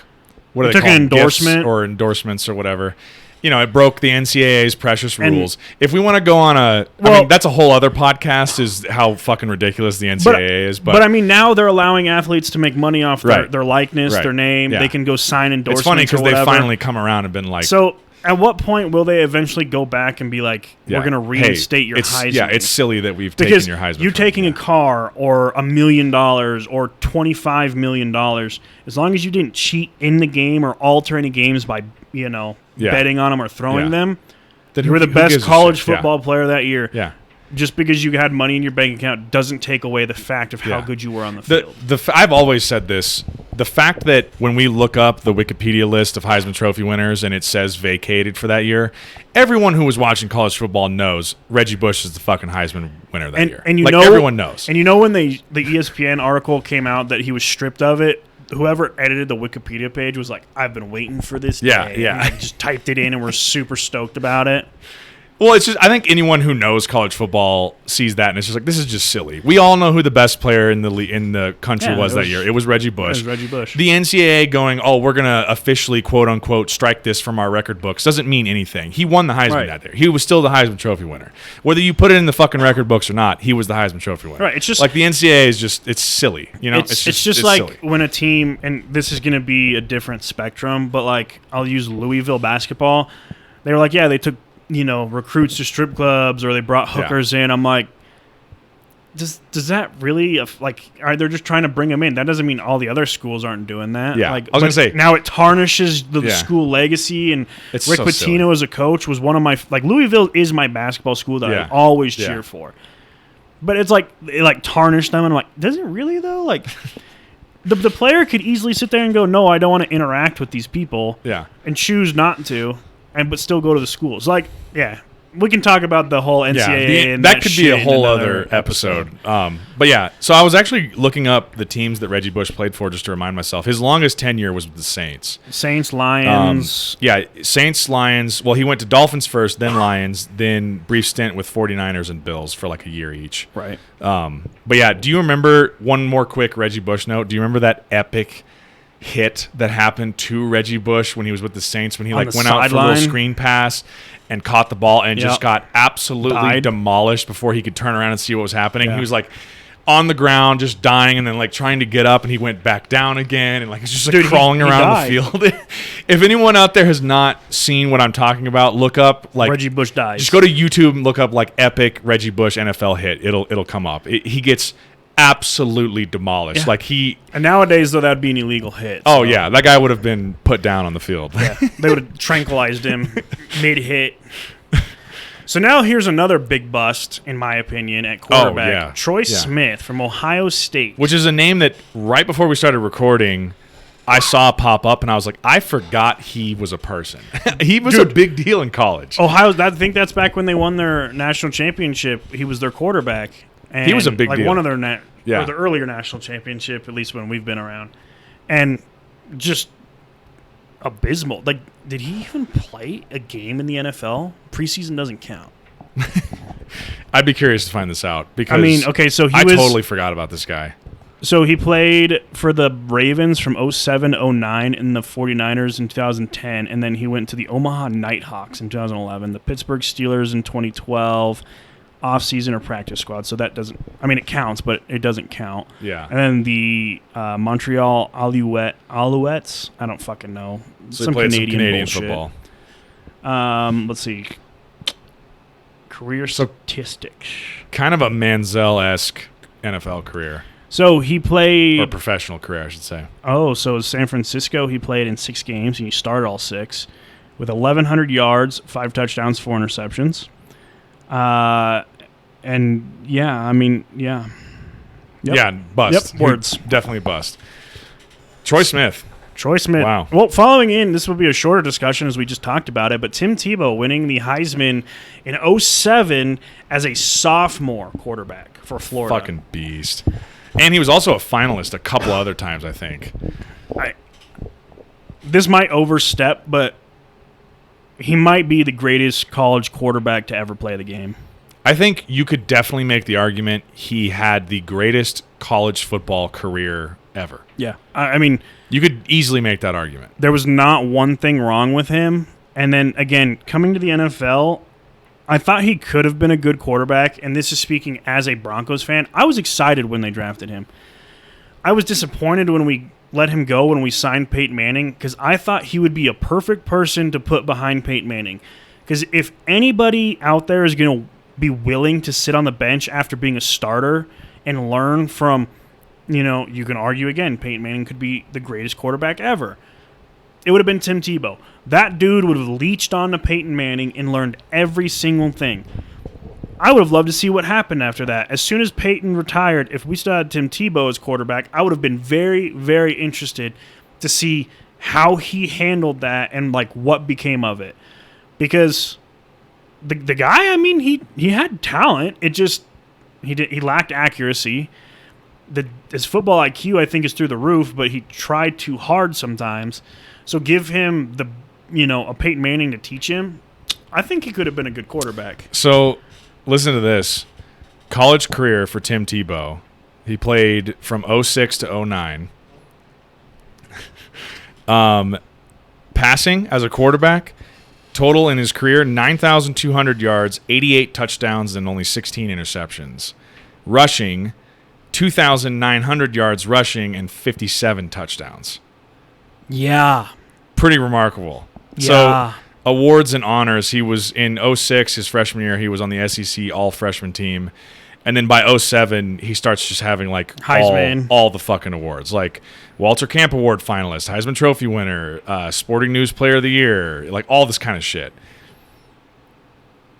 what He are they took an called? Gifts endorsement. or endorsements or whatever. it broke the NCAA's precious And- rules. If we want to go on I mean, that's a whole other podcast, is how fucking ridiculous the NCAA is. But I mean, now they're allowing athletes to make money off their likeness, Right. their name. Yeah. They can go sign endorsements. It's funny because or they whatever. finally come around and been like, So, at what point will they eventually go back and be like, yeah, "We're going to reinstate your it's, Heisman"? Yeah, it's silly that we've because taken your Heisman. you from taking you. a car or $1 million or $25 million, as long as you didn't cheat in the game or alter any games by Yeah. betting on them or throwing Yeah. them, Then you were who the best gives a college shit? Yeah. football player that year. Yeah. Just because you had money in your bank account doesn't take away the fact of how Yeah. good you were on the field. I've always said this. The fact that when we look up the Wikipedia list of Heisman Trophy winners and it says vacated for that year, everyone who was watching college football knows Reggie Bush is the fucking Heisman winner that year. And you like, know, everyone knows. And you know when the ESPN article came out that he was stripped of it, whoever edited the Wikipedia page was like, "I've been waiting for this Yeah, day." yeah. And I just typed it in and we're super stoked about it. Well, it's just I think anyone who knows college football sees that and it's just like, this is just silly. We all know who the best player in the country Yeah, was it that was- year. It was Reggie It Bush. was Reggie Bush. The NCAA going, "Oh, we're gonna officially quote unquote strike this from our record books," doesn't mean anything. He won the Heisman Right. that year. He was still the Heisman Trophy winner. Whether you put it in the fucking record books or not, he was the Heisman Trophy winner. Right, it's just- like the NCAA is just—it's silly. It's just like silly. when a team, and this is going to be a different spectrum, but like I'll use Louisville basketball. They were like, yeah, they took recruits to strip clubs or they brought hookers in. I'm like, does that really they're just trying to bring them in? That doesn't mean all the other schools aren't doing that. Yeah, like, I was gonna say now it tarnishes the Yeah. school legacy. And It's Rick so Pitino silly. as a coach was one of my Louisville is my basketball school that Yeah. I always Yeah. cheer for. But it's like it tarnished them, and I'm like, does it really though? Like. The player could easily sit there and go, no, I don't want to interact with these people, Yeah. and choose not to, but still go to the schools. Like, yeah, we can talk about the whole NCAA. And that could be shit a in whole another other episode. But yeah, so I was actually looking up the teams that Reggie Bush played for just to remind myself. His longest tenure was with the Saints. Saints, Lions. Yeah, Saints, Lions. Well, he went to Dolphins first, then Lions, then brief stint with 49ers and Bills for like a year each. Right. But yeah, do you remember one more quick Reggie Bush note? Do you remember that epic hit that happened to Reggie Bush when he was with the Saints when he On like the went out for a sideline? little screen pass and caught the ball and just Yep. got absolutely Died. demolished before he could turn around and see what was happening? Yeah. He was like on the ground just dying and then like trying to get up and he went back down again and like he's just like Dude, he crawling around died. the field. If anyone out there has not seen what I'm talking about, look up like Reggie Bush dies. just go to YouTube and look up like epic Reggie Bush NFL hit. It'll come up. He gets absolutely demolished. Yeah. Like he. And nowadays, though, that'd be an illegal hit. Oh so, yeah, that guy would have been put down on the field. yeah. They would have tranquilized him mid-hit. So now here's another big bust, in my opinion, at quarterback. yeah. Troy Yeah. Smith from Ohio State. Which is a name that right before we started recording, I saw pop up and I was like, I forgot he was a person. He was a Dude. big deal in college. I think that's back when they won their national championship. He was their quarterback. And He was a big deal. One of their Yeah. or the earlier national championship, at least when we've been around, and just abysmal. Like, did he even play a game in the NFL? Preseason doesn't count. I'd be curious to find this out because I mean, okay, so I totally forgot about this guy. So he played for the Ravens from 07-09 and the 49ers in 2010, and then he went to the Omaha Nighthawks in 2011, the Pittsburgh Steelers in 2012, off-season or practice squad. So that doesn't – I mean, it counts, but it doesn't count. Yeah. And then the Montreal Alouettes. I don't fucking know. So he played some Canadian bullshit. football. Let's see. Career So- statistics. Kind of a Manziel-esque NFL career. So he played – Or professional career, I should say. Oh, so San Francisco, he played in 6 games, and he started all 6 with 1,100 yards, 5 touchdowns, 4 interceptions. And, yeah, I mean, yeah. Yep. Yeah, bust. Yep, words. Definitely bust. Troy Smith. Troy Smith. Wow. Well, following in, this will be a shorter discussion as we just talked about it, but Tim Tebow winning the Heisman in 2007 as a sophomore quarterback for Florida. Fucking beast. And he was also a finalist a couple other times, I think. This might overstep, but he might be the greatest college quarterback to ever play the game. I think you could definitely make the argument he had the greatest college football career ever. Yeah. I mean, You could easily make that argument. there was not one thing wrong with him, And then, again, coming to the NFL, I thought he could have been a good quarterback, and this is speaking as a Broncos fan. I was excited when they drafted him. I was disappointed when we let him go when we signed Peyton Manning because I thought he would be a perfect person to put behind Peyton Manning. Because if anybody out there is going to be willing to sit on the bench after being a starter and learn from, you can argue again, Peyton Manning could be the greatest quarterback ever. It would have been Tim Tebow. That dude would have leached on to Peyton Manning and learned every single thing. I would have loved to see what happened after that. As soon as Peyton retired, if we still had Tim Tebow as quarterback, I would have been very, very interested to see how he handled that and what became of it. Because the guy, he had talent. It just he lacked accuracy. His football IQ, I think, is through the roof, but he tried too hard sometimes. So give him a Peyton Manning to teach him. I think he could have been a good quarterback. So listen to this. College career for Tim Tebow. He played from 06 to 09. Passing as a quarterback, total in his career, 9,200 yards, 88 touchdowns, and only 16 interceptions. Rushing, 2,900 yards rushing and 57 touchdowns. Yeah. Pretty remarkable. Yeah. So, awards and honors. He was in 06, his freshman year. He was on the SEC all-freshman team. And then by 07, he starts just having, Heisman. all the fucking awards. Walter Camp Award finalist, Heisman Trophy winner, Sporting News Player of the Year, all this kind of shit.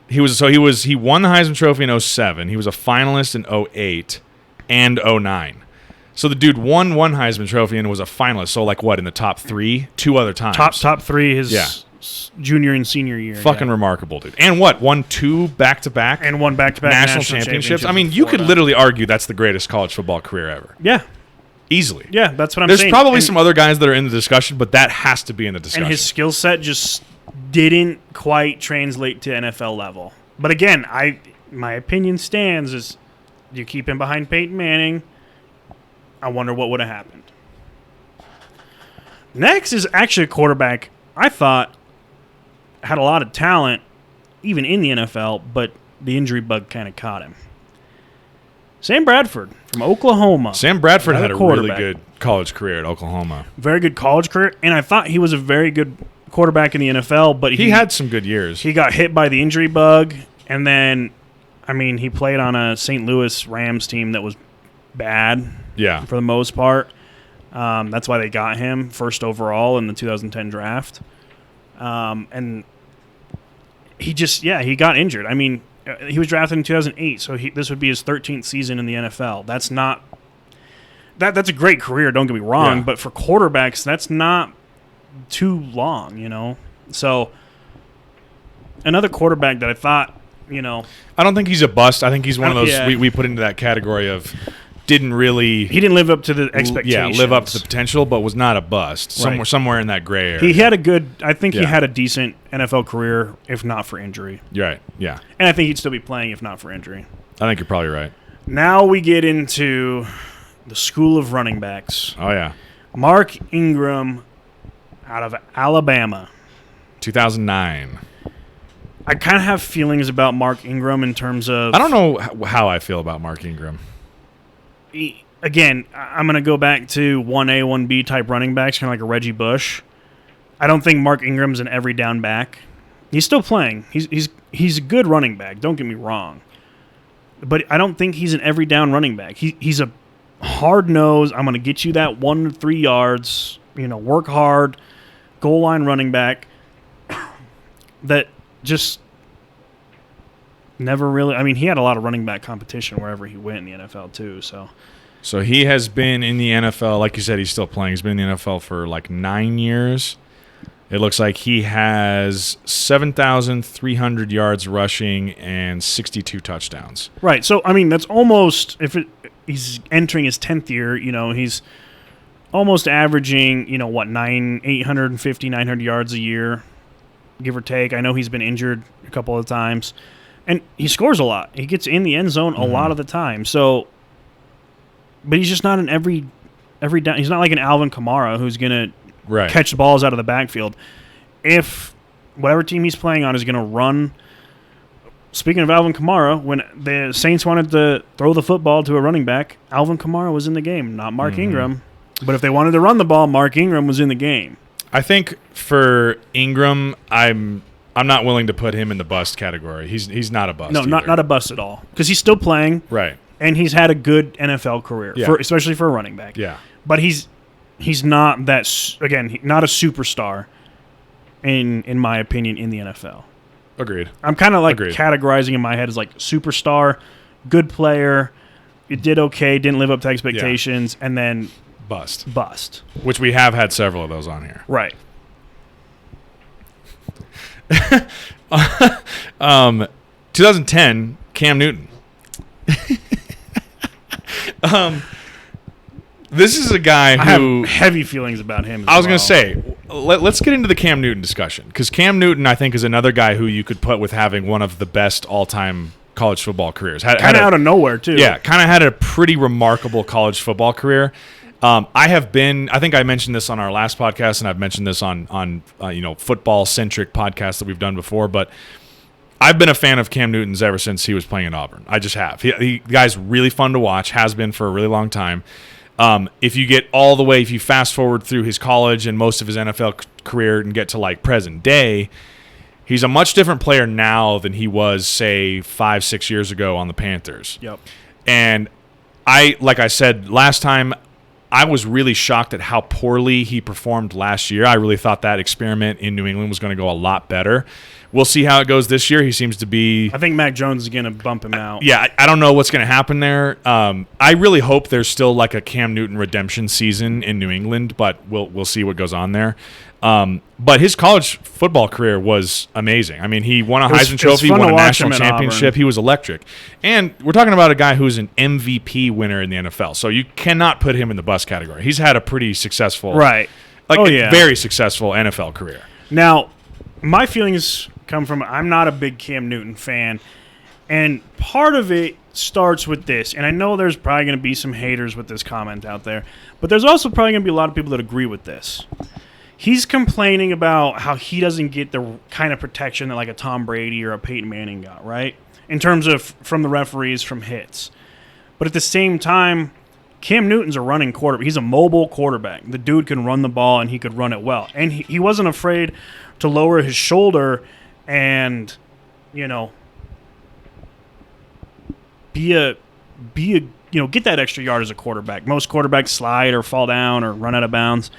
He won the Heisman Trophy in 07. He was a finalist in 08 and 09. So the dude won one Heisman Trophy and was a finalist. So in the top three, 2 other times. Top three his junior and senior year. Fucking remarkable, dude. And won 2 back-to-back and one back-to-back national championships. You could literally argue that's the greatest college football career ever. Yeah. Easily. Yeah, that's what I'm saying. saying. There's probably some other guys that are in the discussion, but that has to be in the discussion. And his skill set just didn't quite translate to NFL level. But again, my opinion stands is you keep him behind Peyton Manning, I wonder what would have happened. Next is actually a quarterback I thought had a lot of talent, even in the NFL, but the injury bug kind of caught him. Sam Bradford from Oklahoma. Sam Bradford had a really good college career at Oklahoma. Very good college career, and I thought he was a very good quarterback in the NFL, but he had some good years. He got hit by the injury bug, and then, he played on a St. Louis Rams team that was bad. Yeah. For the most part. That's why they got him first overall in the 2010 draft. And he got injured. He was drafted in 2008, so this would be his 13th season in the NFL. That's not that's a great career, don't get me wrong, but for quarterbacks, that's not too long, So another quarterback that I thought, I don't think he's a bust. I think he's one of those we put into that category of he didn't live up to the expectations. Live up to the potential, but was not a bust. Somewhere in that gray area. He had he had a decent NFL career, if not for injury. You're right, yeah. And I think he'd still be playing if not for injury. I think you're probably right. Now we get into the school of running backs. Oh, yeah. Mark Ingram out of Alabama. 2009. I kind of have feelings about Mark Ingram in terms of... I don't know how I feel about Mark Ingram. Again, I'm going to go back to 1A, 1B type running backs, kind of like a Reggie Bush. I don't think Mark Ingram's an every down back. He's still playing. He's a good running back, don't get me wrong. But I don't think he's an every down running back. He's a hard-nosed, I'm going to get you that 1 to 3 yards, work hard, goal line running back that just never really... he had a lot of running back competition wherever he went in the NFL too, So he has been in the NFL, like you said, he's still playing. He's been in the NFL for 9 years. It looks like he has 7,300 yards rushing and 62 touchdowns. Right. So, that's almost, he's entering his 10th year, he's almost averaging, 850, 900 yards a year, give or take. I know he's been injured a couple of times. And he scores a lot. He gets in the end zone a lot of the time. So, but he's just not an every down. He's not like an Alvin Kamara who's going to catch the balls out of the backfield. If whatever team he's playing on is going to run. Speaking of Alvin Kamara, when the Saints wanted to throw the football to a running back, Alvin Kamara was in the game, not Mark Ingram. But if they wanted to run the ball, Mark Ingram was in the game. I think for Ingram, I'm not willing to put him in the bust category. He's not a bust. No, not a bust at all, because he's still playing, right? And he's had a good NFL career, especially for a running back. Yeah, but he's not that not a superstar, in my opinion, in the NFL. Agreed. I'm kind of like categorizing in my head as like superstar, good player, it did okay, didn't live up to expectations, and then bust. Which we have had several of those on here. Right. 2010, Cam Newton. This is a guy who I have heavy feelings about him. I was going to say, let's get into the Cam Newton discussion, because Cam Newton, I think, is another guy who you could put with having one of the best all-time college football careers. Kind of out of nowhere, too. Yeah, kind of had a pretty remarkable college football career. I think I mentioned this on our last podcast, and I've mentioned this on football-centric podcasts that we've done before, but I've been a fan of Cam Newton's ever since he was playing in Auburn. I just have. The guy's really fun to watch, has been for a really long time. If you fast forward through his college and most of his NFL career and get to like present day, he's a much different player now than he was, say, 5-6 years ago on the Panthers. Yep. And like I said last time, I was really shocked at how poorly he performed last year. I really thought that experiment in New England was going to go a lot better. We'll see how it goes this year. He seems to be... I think Mac Jones is going to bump him out. Yeah, I don't know what's going to happen there. I really hope there's still like a Cam Newton redemption season in New England, but we'll see what goes on there. But his college football career was amazing. I mean, he won a Heisman Trophy, won a national championship. He was electric. And we're talking about a guy who's an MVP winner in the NFL, so you cannot put him in the bust category. He's had a pretty successful... Right. Very successful NFL career. Now, my feelings come from I'm not a big Cam Newton fan, and part of it starts with this, and I know there's probably going to be some haters with this comment out there, but there's also probably going to be a lot of people that agree with this. He's complaining about how he doesn't get the kind of protection that like a Tom Brady or a Peyton Manning got, right? In terms of from the referees, from hits. But at the same time, Cam Newton's a running quarterback. He's a mobile quarterback. The dude can run the ball, and he could run it well. And he wasn't afraid to lower his shoulder and, get that extra yard as a quarterback. Most quarterbacks slide or fall down or run out of bounds.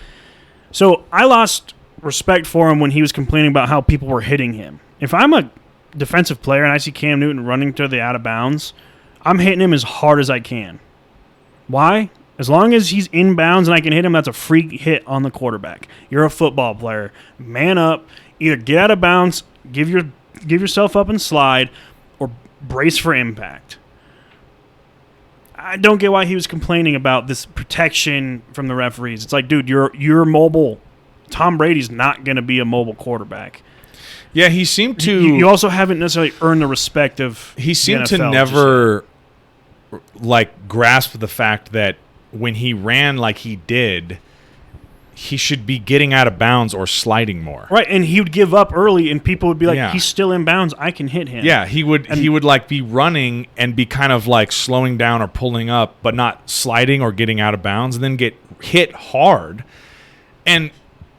So I lost respect for him when he was complaining about how people were hitting him. If I'm a defensive player and I see Cam Newton running to the out of bounds, I'm hitting him as hard as I can. Why? As long as he's in bounds and I can hit him, that's a free hit on the quarterback. You're a football player. Man up. Either get out of bounds, give yourself up and slide, or brace for impact. I don't get why he was complaining about this protection from the referees. It's like, dude, you're mobile. Tom Brady's not going to be a mobile quarterback. Yeah, he seemed to... You also haven't necessarily earned the respect of He seemed the NFL, to never grasp the fact that when he ran like he did, he should be getting out of bounds or sliding more. Right, and he would give up early, and people would be like, he's still in bounds, I can hit him. Yeah, he would be running and be kind of slowing down or pulling up, but not sliding or getting out of bounds, and then get hit hard. And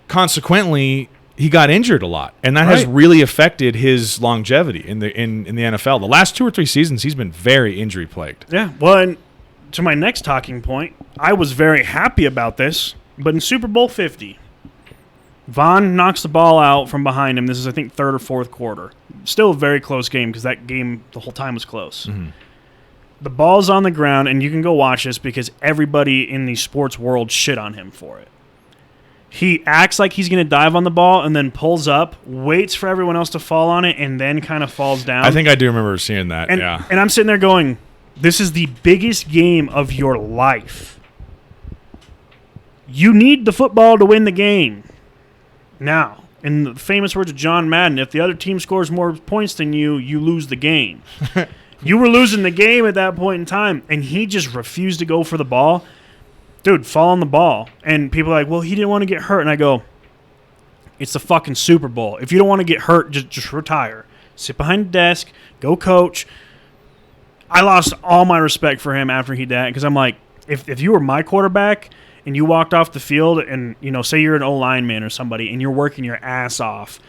consequently, he got injured a lot, and that has really affected his longevity in the NFL. The last 2 or 3 seasons, he's been very injury plagued. Yeah, well, and to my next talking point, I was very happy about this, but in Super Bowl 50, Vaughn knocks the ball out from behind him. This is, I think, third or fourth quarter. Still a very close game because that game the whole time was close. Mm-hmm. The ball's on the ground, and you can go watch this because everybody in the sports world shit on him for it. He acts like he's going to dive on the ball and then pulls up, waits for everyone else to fall on it, and then kind of falls down. I think I do remember seeing that, and I'm sitting there going, this is the biggest game of your life. You need the football to win the game. Now, in the famous words of John Madden, if the other team scores more points than you, you lose the game. You were losing the game at that point in time, and he just refused to go for the ball. Dude, fall on the ball. And people are like, well, he didn't want to get hurt. And I go, It's the fucking Super Bowl. If you don't want to get hurt, just retire. Sit behind the desk. Go coach. I lost all my respect for him after he did because I'm like, if you were my quarterback and you walked off the field and, say you're an O-lineman or somebody and you're working your ass off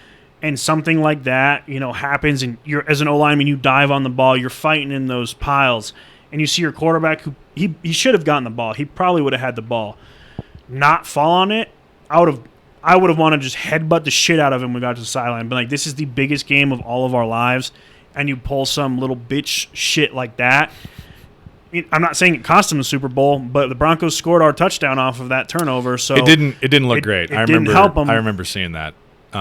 and something like that, happens and you're as an O-lineman, you dive on the ball, you're fighting in those piles and you see your quarterback who he should have gotten the ball. He probably would have had the ball. Not fall on it. I would have wanted to just headbutt the shit out of him when we got to the sideline. But, this is the biggest game of all of our lives, and you pull some little bitch shit like that. I'm not saying it cost him the Super Bowl, but the Broncos scored our touchdown off of that turnover. So it didn't look great. I didn't help him. I remember seeing that.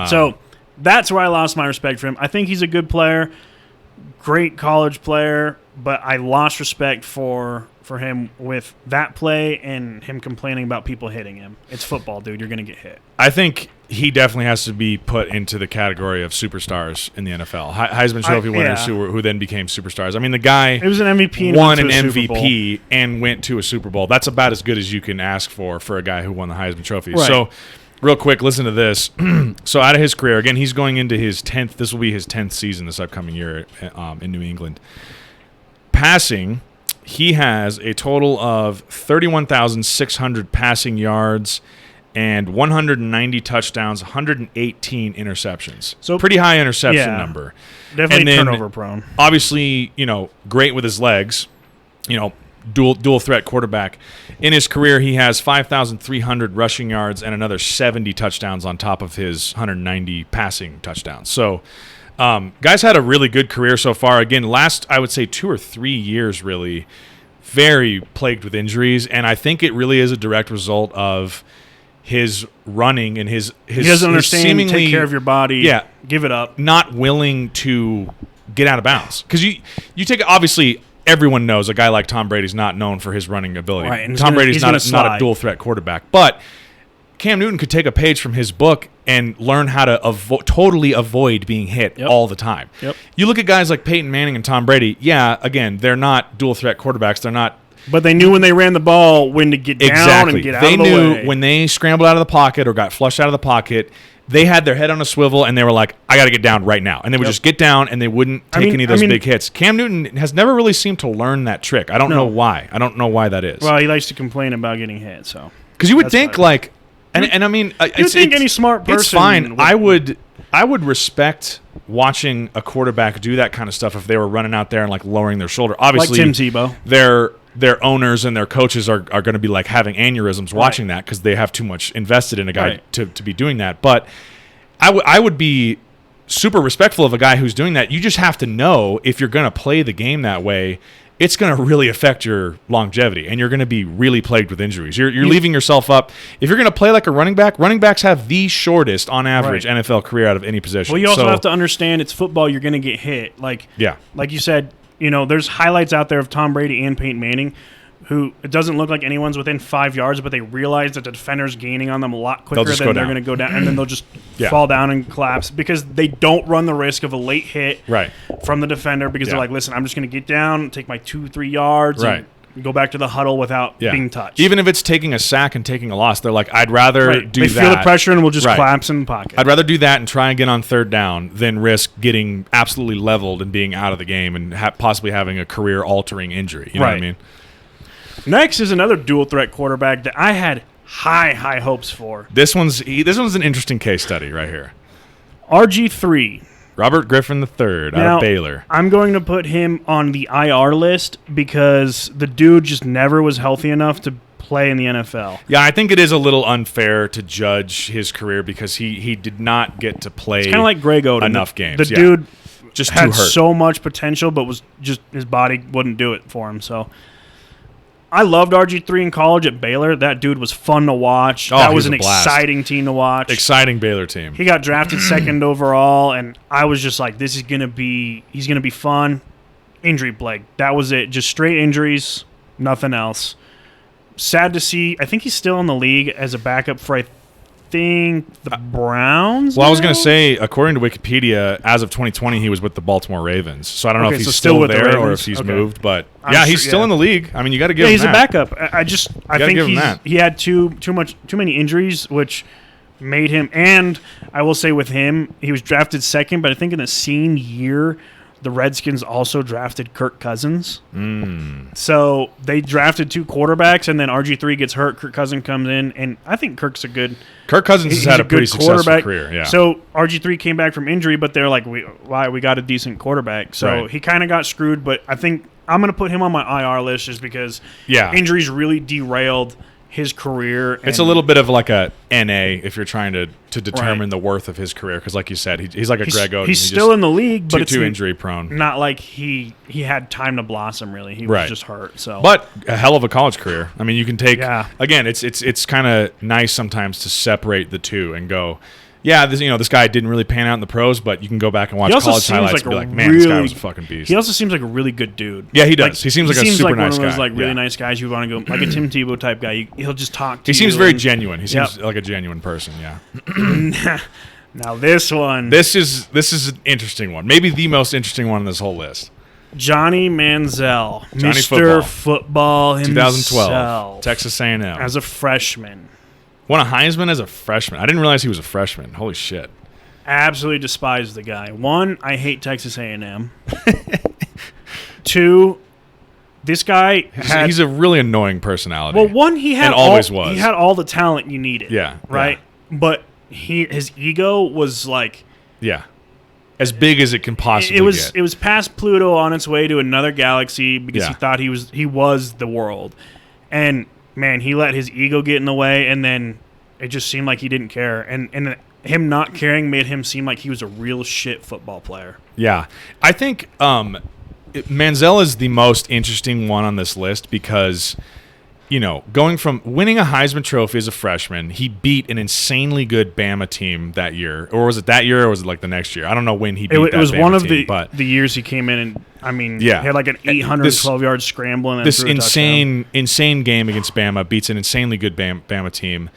So that's where I lost my respect for him. I think he's a good player, great college player, but I lost respect for him with that play and him complaining about people hitting him. It's football, dude. You're going to get hit. I think he definitely has to be put into the category of superstars in the NFL. Heisman Trophy winners who then became superstars. I mean, the guy it was an MVP won an MVP and went to a Super Bowl. That's about as good as you can ask for a guy who won the Heisman Trophy. Right. So, real quick, listen to this. So, out of his career, again, he's going into his 10th. This will be his 10th season this upcoming year in New England. Passing, he has a total of 31,600 passing yards and 190 touchdowns, 118 interceptions. So pretty high interception number. Definitely turnover prone. Obviously, great with his legs. Dual threat quarterback. In his career, he has 5,300 rushing yards and another 70 touchdowns on top of his 190 passing touchdowns. So, guy's had a really good career so far. Again, last, I would say 2 or 3 years, really, very plagued with injuries. And I think it really is a direct result of his running and his he doesn't understand seemingly, take care of your body. Yeah. Give it up. Not willing to get out of bounds. Because you take, obviously, everyone knows a guy like Tom Brady's not known for his running ability. Right, and Tom Brady's not a dual threat quarterback. But Cam Newton could take a page from his book and learn how to totally avoid being hit all the time. Yep. You look at guys like Peyton Manning and Tom Brady, again, they're not dual threat quarterbacks. They're not. But they knew when they ran the ball when to get down and get out of the way. They knew when they scrambled out of the pocket or got flushed out of the pocket, they had their head on a swivel and they were like, I got to get down right now. And they would just get down and they wouldn't take any of those big hits. Cam Newton has never really seemed to learn that trick. I don't know why. I don't know why that is. Well, he likes to complain about getting hit. So because you would think like, and I mean, you think any smart person? It's fine. I would respect watching a quarterback do that kind of stuff if they were running out there and like lowering their shoulder. Obviously, like Tim Tebow. Their owners and their coaches are going to be like having aneurysms watching that because they have too much invested in a guy to be doing that. But I would be super respectful of a guy who's doing that. You just have to know if you're going to play the game that way, it's going to really affect your longevity, and you're going to be really plagued with injuries. You're leaving yourself up. If you're going to play like a running backs have the shortest, on average, NFL career out of any position. Well, you also have to understand it's football. You're going to get hit. Like you said, there's highlights out there of Tom Brady and Peyton Manning who it doesn't look like anyone's within 5 yards, but they realize that the defender's gaining on them a lot quicker than they're going to go down, and then they'll just fall down and collapse because they don't run the risk of a late hit from the defender because they're like, listen, I'm just going to get down, take my 2-3 yards, and go back to the huddle without being touched. Even if it's taking a sack and taking a loss, they're like, I'd rather do that. They feel the pressure and we'll just collapse in the pocket. I'd rather do that and try and get on third down than risk getting absolutely leveled and being out of the game and possibly having a career-altering injury. You know what I mean? Next is another dual threat quarterback that I had high hopes for. This one's an interesting case study right here. RG3. Robert Griffin III out of Baylor. I'm going to put him on the IR list because the dude just never was healthy enough to play in the NFL. Yeah, I think it is a little unfair to judge his career because he did not get to play. It's kind of like Greg Oden. Enough games. The dude just had so much potential, but was just his body wouldn't do it for him. So I loved RG3 in college at Baylor. That dude was fun to watch. That was an exciting team to watch. Exciting Baylor team. He got drafted second overall, and I was just like, he's going to be fun. Injury plague. That was it. Just straight injuries, nothing else. Sad to see. I think he's still in the league as a backup for, I think, the Browns. Well, I was going to say, according to Wikipedia, as of 2020, he was with the Baltimore Ravens. So I don't know if he's still there or if he's moved, but he's still in the league. I mean, you got to give him that. Yeah, he's a backup. I think he had too many injuries, which made him. And I will say with him, he was drafted second, but I think in the same year, the Redskins also drafted Kirk Cousins. So they drafted 2 quarterbacks, and then RG3 gets hurt. Kirk Cousins comes in, and I think Kirk Cousins has had a pretty successful career. Yeah. So RG3 came back from injury, but they're like, we got a decent quarterback. So he kind of got screwed, but I think I'm going to put him on my IR list just because injuries really derailed his career. It's a little bit of like a NA if you're trying to determine the worth of his career, because like you said, he's like a Greg Oden. He's still in the league, but it's too injury prone. Not like he had time to blossom. Really, he was just hurt. So, but a hell of a college career. I mean, you can take again. It's kind of nice sometimes to separate the two and go. Yeah, this guy didn't really pan out in the pros, but you can go back and watch college highlights and be like, man, this guy was a fucking beast. He also seems like a really good dude. Yeah, he does. He seems like a super nice guy. One of those really nice guys you want to go, like a Tim Tebow type guy. He'll just talk to you. He seems very genuine. He seems like a genuine person, yeah. Now this one. This is an interesting one. Maybe the most interesting one on this whole list. Johnny Manziel. Mr. Football himself. 2012. Texas A&M. As a freshman. Won a Heisman as a freshman. I didn't realize he was a freshman. Holy shit. Absolutely despise the guy. 1, I hate Texas A&M. 2, this guy he's a really annoying personality. Well, 1, he had always was. He had all the talent you needed. Yeah. Right? Yeah. But his ego was like as big as it can possibly get. It was past Pluto on its way to another galaxy because he thought he was the world. And man, he let his ego get in the way, and then it just seemed like he didn't care. And him not caring made him seem like he was a real shit football player. Yeah. I think Manziel is the most interesting one on this list because, going from winning a Heisman Trophy as a freshman, he beat an insanely good Bama team that year. Or was it that year or was it like the next year? I don't know when he beat that Bama team. It was one of the years he came in and, he had like an 812-yard scramble. And this insane game against Bama, beats an insanely good Bama team,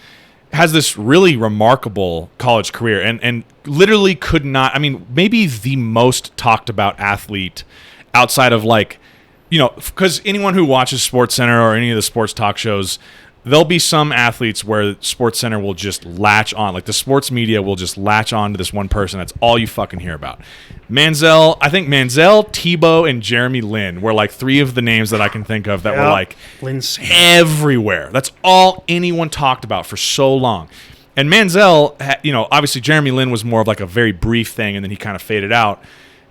has this really remarkable college career and literally could not, maybe the most talked about athlete outside of like, because anyone who watches SportsCenter or any of the sports talk shows, there'll be some athletes where SportsCenter will just latch on, like the sports media will just latch on to this one person. That's all you fucking hear about. I think Manziel, Tebow, and Jeremy Lin were like 3 of the names that I can think of that were like everywhere. That's all anyone talked about for so long. And Manziel, obviously Jeremy Lin was more of like a very brief thing, and then he kind of faded out.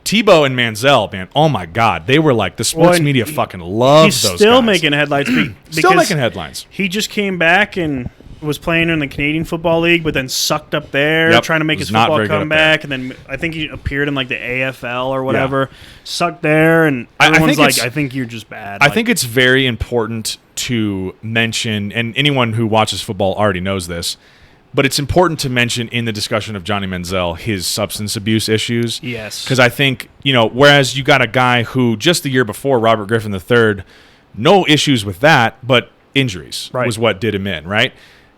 Tebow and Manziel, man, oh my God, they were like the sports media fucking loved those guys. He's still making headlines. Still making headlines. He just came back and was playing in the Canadian Football League, but then sucked up there, trying to make his football comeback, and then I think he appeared in like the AFL or whatever. Sucked there, and everyone's I think you're just bad. I think it's very important to mention, and anyone who watches football already knows this, but it's important to mention in the discussion of Johnny Manziel his substance abuse issues. Yes. Because I think, whereas you got a guy who just the year before, Robert Griffin III, no issues with that, but injuries was what did him in, right?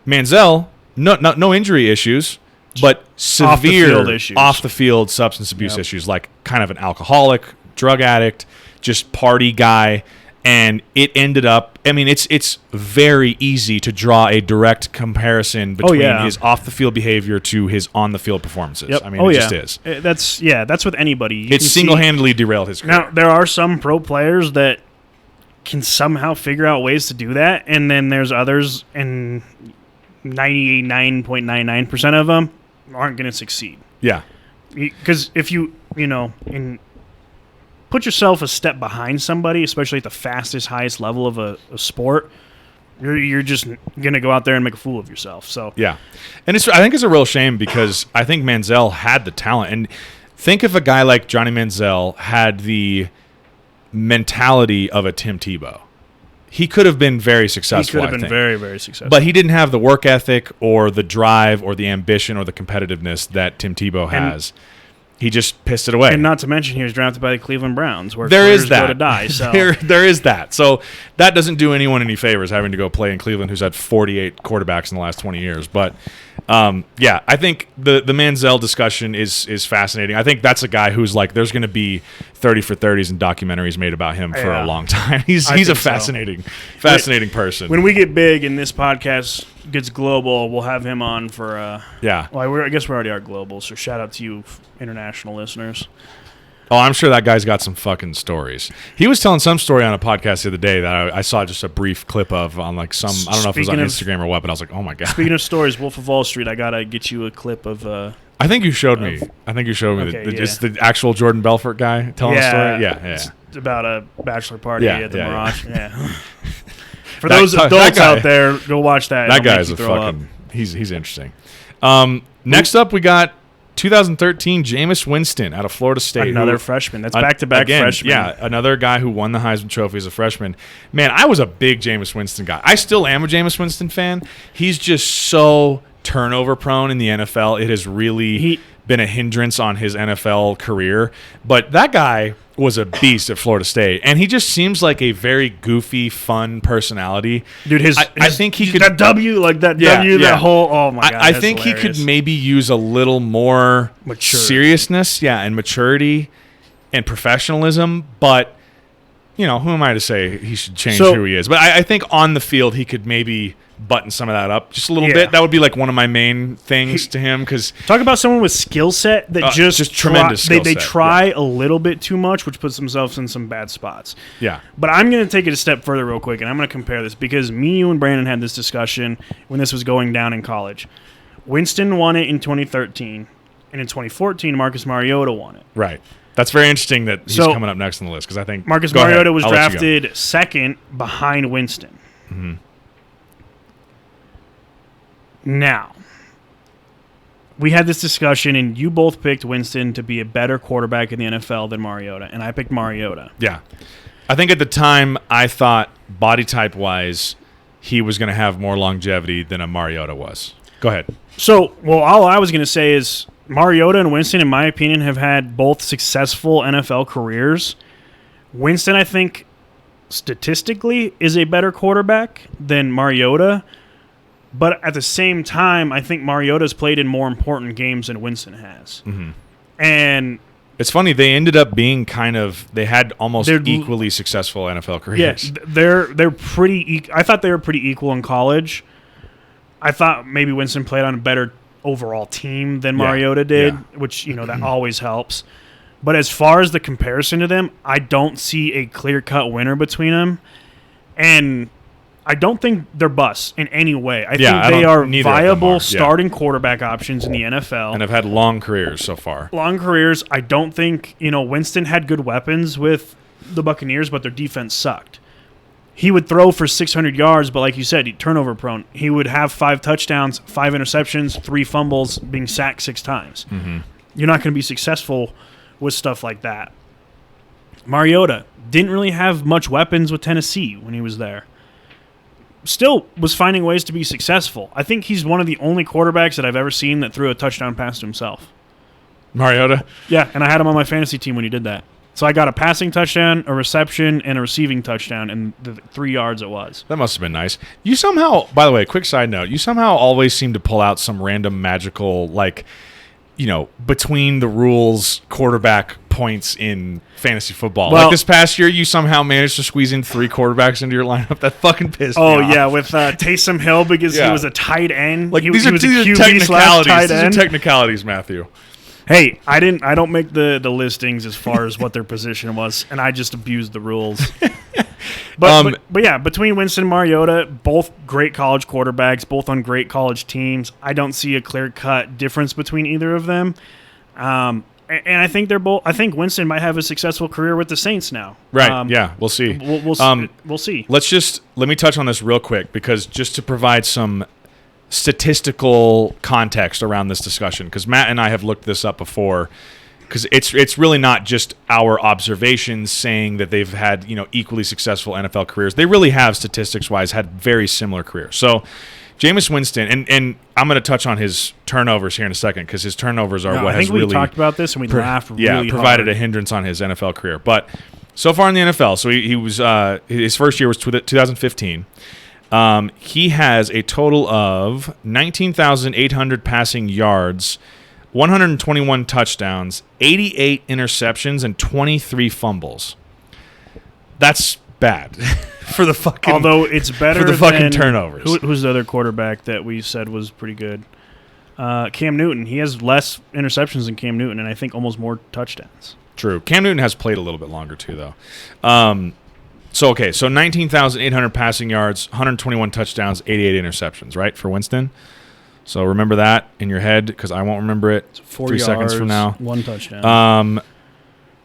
Manziel, no injury issues, but severe off-the-field substance abuse issues, like kind of an alcoholic, drug addict, just party guy. And it ended up, it's very easy to draw a direct comparison between his off-the-field behavior to his on-the-field performances. Yep. It just is. That's with anybody. It single-handedly derailed his career. Now, there are some pro players that can somehow figure out ways to do that, and then there's others, and 99.99% of them aren't going to succeed. Yeah. Because if you put yourself a step behind somebody, especially at the fastest, highest level of a sport, you're just going to go out there and make a fool of yourself. So yeah. And I think it's a real shame because I think Manziel had the talent. And think if a guy like Johnny Manziel had the mentality of a Tim Tebow. He could have been very successful. He could have been very, very successful. But he didn't have the work ethic or the drive or the ambition or the competitiveness that Tim Tebow has. He just pissed it away. And not to mention he was drafted by the Cleveland Browns, where there is that. Go to die. So. there is that. So that doesn't do anyone any favors having to go play in Cleveland, who's had 48 quarterbacks in the last 20 years. But Yeah, I think the Manziel discussion is fascinating. I think that's a guy who's like, there's going to be 30 for 30s and documentaries made about him for a long time. He's a fascinating person. When we get big and this podcast gets global, we'll have him on for. Yeah. Well, I guess we already are global, so shout out to you, international listeners. Oh, I'm sure that guy's got some fucking stories. He was telling some story on a podcast the other day that I saw just a brief clip of on like some, I don't know if it was on Instagram or what, but I was like, oh my God. Speaking of stories, Wolf of Wall Street, I got to get you a clip of... I think you showed me. It's the actual Jordan Belfort guy telling the story. Yeah. It's about a bachelor party at the Mirage. Yeah. For That- those that adults guy- out there, go watch that. That It'll make guy's you a throw fucking... up. He's interesting. Next up, we got 2013 Jameis Winston out of Florida State. Another freshman. That's back-to-back freshmen. Yeah, another guy who won the Heisman Trophy as a freshman. Man, I was a big Jameis Winston guy. I still am a Jameis Winston fan. He's just so turnover prone in the NFL. It has really been a hindrance on his NFL career. But that guy was a beast at Florida State, and he just seems like a very goofy, fun personality. Dude, I think he could... That W, that whole... Oh, my God. I think he could maybe use a little more seriousness, and maturity and professionalism, but, you know, who am I to say he should change who he is? But I think on the field he could maybe button some of that up just a little bit. That would be like one of my main things to him, because... Talk about someone with skill set that just tremendous skill set. They try a little bit too much, which puts themselves in some bad spots. Yeah. But I'm going to take it a step further real quick, and I'm going to compare this, because me, you, and Brandon had this discussion when this was going down in college. Winston won it in 2013, and in 2014, Marcus Mariota won it. Right. That's very interesting that he's coming up next on the list, because I think... Marcus Mariota was drafted second behind Winston. Mm-hmm. Now, we had this discussion, and you both picked Winston to be a better quarterback in the NFL than Mariota, and I picked Mariota. Yeah. I think at the time, I thought body type-wise, he was going to have more longevity than a Mariota was. Go ahead. So, all I was going to say is Mariota and Winston, in my opinion, have had both successful NFL careers. Winston, I think, statistically, is a better quarterback than Mariota. But at the same time, I think Mariota's played in more important games than Winston has. Mm-hmm. And it's funny, they ended up being they had almost equally successful NFL careers. Yeah, they're pretty I thought they were pretty equal in college. I thought maybe Winston played on a better overall team than Mariota did, which, you know, that always helps. But as far as the comparison to them, I don't see a clear-cut winner between them. And I don't think they're busts in any way. I think they are viable starting quarterback options in the NFL. And have had long careers so far. Long careers. I don't think, Winston had good weapons with the Buccaneers, but their defense sucked. He would throw for 600 yards, but like you said, turnover prone. He would have 5 touchdowns, 5 interceptions, 3 fumbles, being sacked 6 times. Mm-hmm. You're not going to be successful with stuff like that. Mariota didn't really have much weapons with Tennessee when he was there. Still was finding ways to be successful. I think he's one of the only quarterbacks that I've ever seen that threw a touchdown pass to himself. Mariota? Yeah, and I had him on my fantasy team when he did that. So I got a passing touchdown, a reception, and a receiving touchdown, and the 3 yards it was. That must have been nice. You somehow, by the way, quick side note, you somehow always seem to pull out some random magical, between the rules quarterback points in fantasy football. Well, like this past year, you somehow managed to squeeze in 3 quarterbacks into your lineup. That fucking pissed me off. Oh, yeah, with Taysom Hill because he was a tight end. These are technicalities. These are technicalities, Matthew. Hey, I don't make the listings as far as what their position was, and I just abused the rules. But yeah, between Winston and Mariota, both great college quarterbacks, both on great college teams. I don't see a clear-cut difference between either of them. And I think they're both. I think Winston might have a successful career with the Saints now. Right? Yeah, we'll see. We'll see. Let me touch on this real quick, because just to provide some statistical context around this discussion, because Matt and I have looked this up before, because it's really not just our observations saying that they've had equally successful NFL careers. They really have, statistics wise, had very similar careers. So Jameis Winston, and I'm going to touch on his turnovers here in a second, because his turnovers are what has really... I think we talked about this and we laughed really hard. Provided a hindrance on his NFL career. But so far in the NFL, so he was his first year was 2015. He has a total of 19,800 passing yards, 121 touchdowns, 88 interceptions, and 23 fumbles. That's bad for the fucking. Although it's better for the fucking than, turnovers. Who's the other quarterback that we said was pretty good? Cam Newton. He has less interceptions than Cam Newton, and I think almost more touchdowns. True. Cam Newton has played a little bit longer too, though. So 19,800 passing yards, 121 touchdowns, 88 interceptions, right, for Winston? So remember that in your head because I won't remember it. So 4 3 yards, seconds from now. 1 touchdown.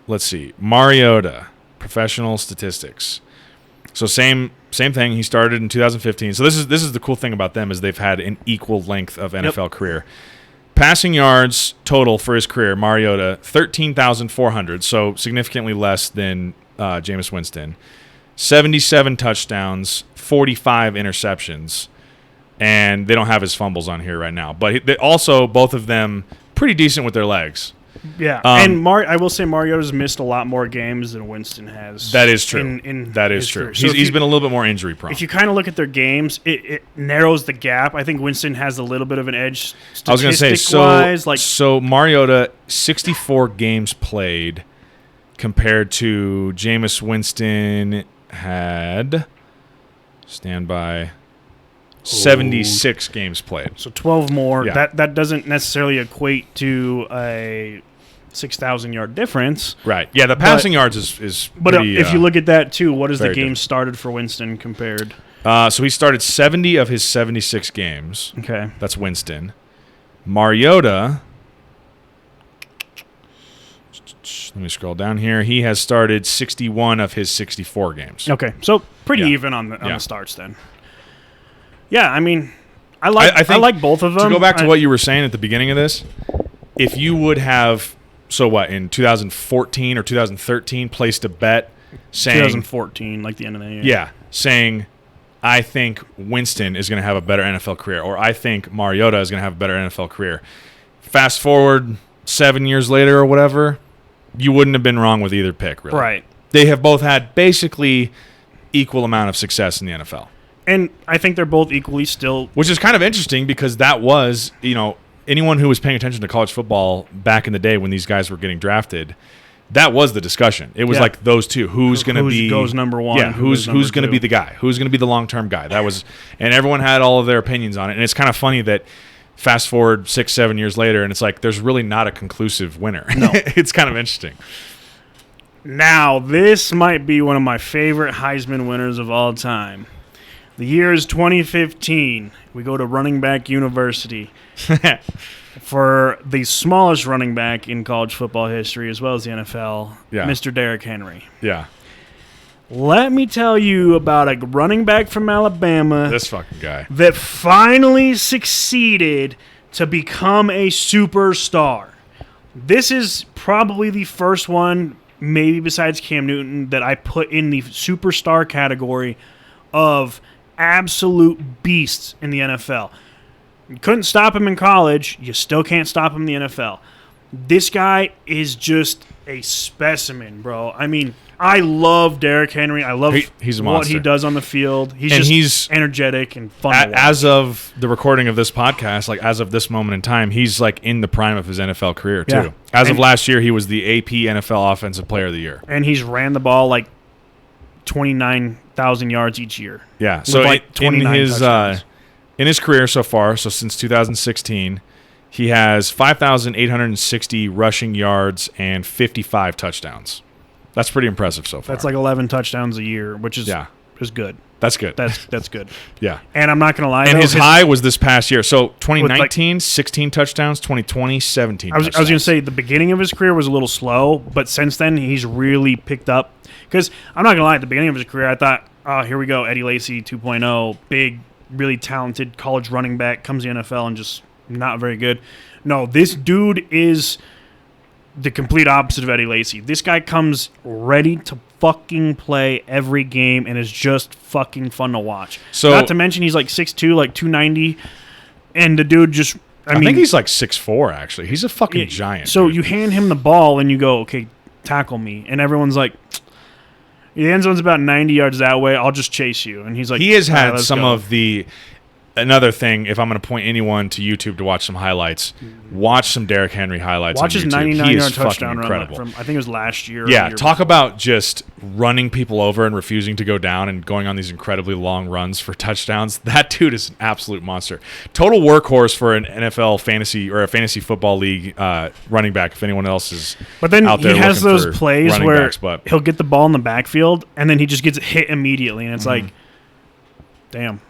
Let's see. Mariota, professional statistics. So same thing. He started in 2015. So this is the cool thing about them is they've had an equal length of NFL career. Passing yards total for his career, Mariota, 13,400, so significantly less than Jameis Winston. 77 touchdowns, 45 interceptions, and they don't have his fumbles on here right now. But they also, both of them, pretty decent with their legs. Yeah, and I will say Mariota's missed a lot more games than Winston has. That is true. That is true. He's been a little bit more injury prone. If you kind of look at their games, it narrows the gap. I think Winston has a little bit of an edge I was going to say, so Mariota, 64 games played compared to Jameis Winston had, stand by, 76 games played. So 12 more. Yeah. That doesn't necessarily equate to a 6,000-yard difference. Right. Yeah, the passing yards is But pretty, if you look at that, too, what is the game different. Started for Winston compared? So he started 70 of his 76 games. Okay. That's Winston. Mariota, let me scroll down here. He has started 61 of his 64 games. Okay, so pretty even on the starts then. Yeah, I mean, I like both of them. To go back to what you were saying at the beginning of this, if you would have, in 2014 or 2013, placed a bet saying 2014, like the end of the year. Yeah, saying I think Winston is going to have a better NFL career, or I think Mariota is going to have a better NFL career. Fast forward 7 years later or whatever, you wouldn't have been wrong with either pick, really. Right. They have both had basically equal amount of success in the NFL. And I think they're both equally still. Which is kind of interesting because that was, anyone who was paying attention to college football back in the day when these guys were getting drafted, that was the discussion. It was like those two. Who's going to be goes number one? Yeah, who's going to be the guy? Who's going to be the long-term guy? That was, and everyone had all of their opinions on it. And it's kind of funny that fast forward 6-7 years later, and it's like there's really not a conclusive winner. No. It's kind of interesting. Now, this might be one of my favorite Heisman winners of all time. The year is 2015. We go to Running Back University for the smallest running back in college football history, as well as the NFL, Mr. Derrick Henry. Yeah. Let me tell you about a running back from Alabama. This fucking guy. That finally succeeded to become a superstar. This is probably the first one, maybe besides Cam Newton, that I put in the superstar category of absolute beasts in the NFL. You couldn't stop him in college. You still can't stop him in the NFL. This guy is just a specimen, bro. I mean, I love Derrick Henry. I love he's a what monster. he does on the field. He's energetic and fun to watch. As of the recording of this podcast, as of this moment in time, he's in the prime of his NFL career too. Yeah. As of last year, he was the AP NFL Offensive Player of the Year. And he's ran the ball 29,000 yards each year. Yeah. So in his career so far, so since 2016, he has 5,860 rushing yards and 55 touchdowns. That's pretty impressive so far. That's 11 touchdowns a year, which is good. That's good. That's good. Yeah. And I'm not going to lie. And his high was this past year. So 2019, 16 touchdowns. 2020, 17 touchdowns. I was going to say the beginning of his career was a little slow, but since then he's really picked up. Because I'm not going to lie, at the beginning of his career, I thought, oh, here we go, Eddie Lacy 2.0, big, really talented college running back, comes to the NFL and just not very good. No, this dude is the complete opposite of Eddie Lacy. This guy comes ready to fucking play every game and is just fucking fun to watch. So, not to mention he's 6'2", 290, and the dude just... I think he's 6'4", actually. He's a fucking giant. So dude. You hand him the ball and you go, okay, tackle me. And everyone's like... The end zone's about 90 yards that way. I'll just chase you. And he's like, he has "All right, had let's some go." of the. Another thing, if I'm going to point anyone to YouTube to watch some highlights, watch some Derrick Henry highlights Watch on his YouTube. 99-yard He is fucking touchdown run incredible. from, I think it was last year. or Yeah, the year talk before. about just running people over and refusing to go down and going on these incredibly long runs for touchdowns. That dude is an absolute monster. Total workhorse for an NFL fantasy or a fantasy football league running back. If anyone else is But then out there he has looking those for plays running where backs, but he'll get the ball in the backfield, and then he just gets hit immediately. And it's Mm-hmm. like, damn.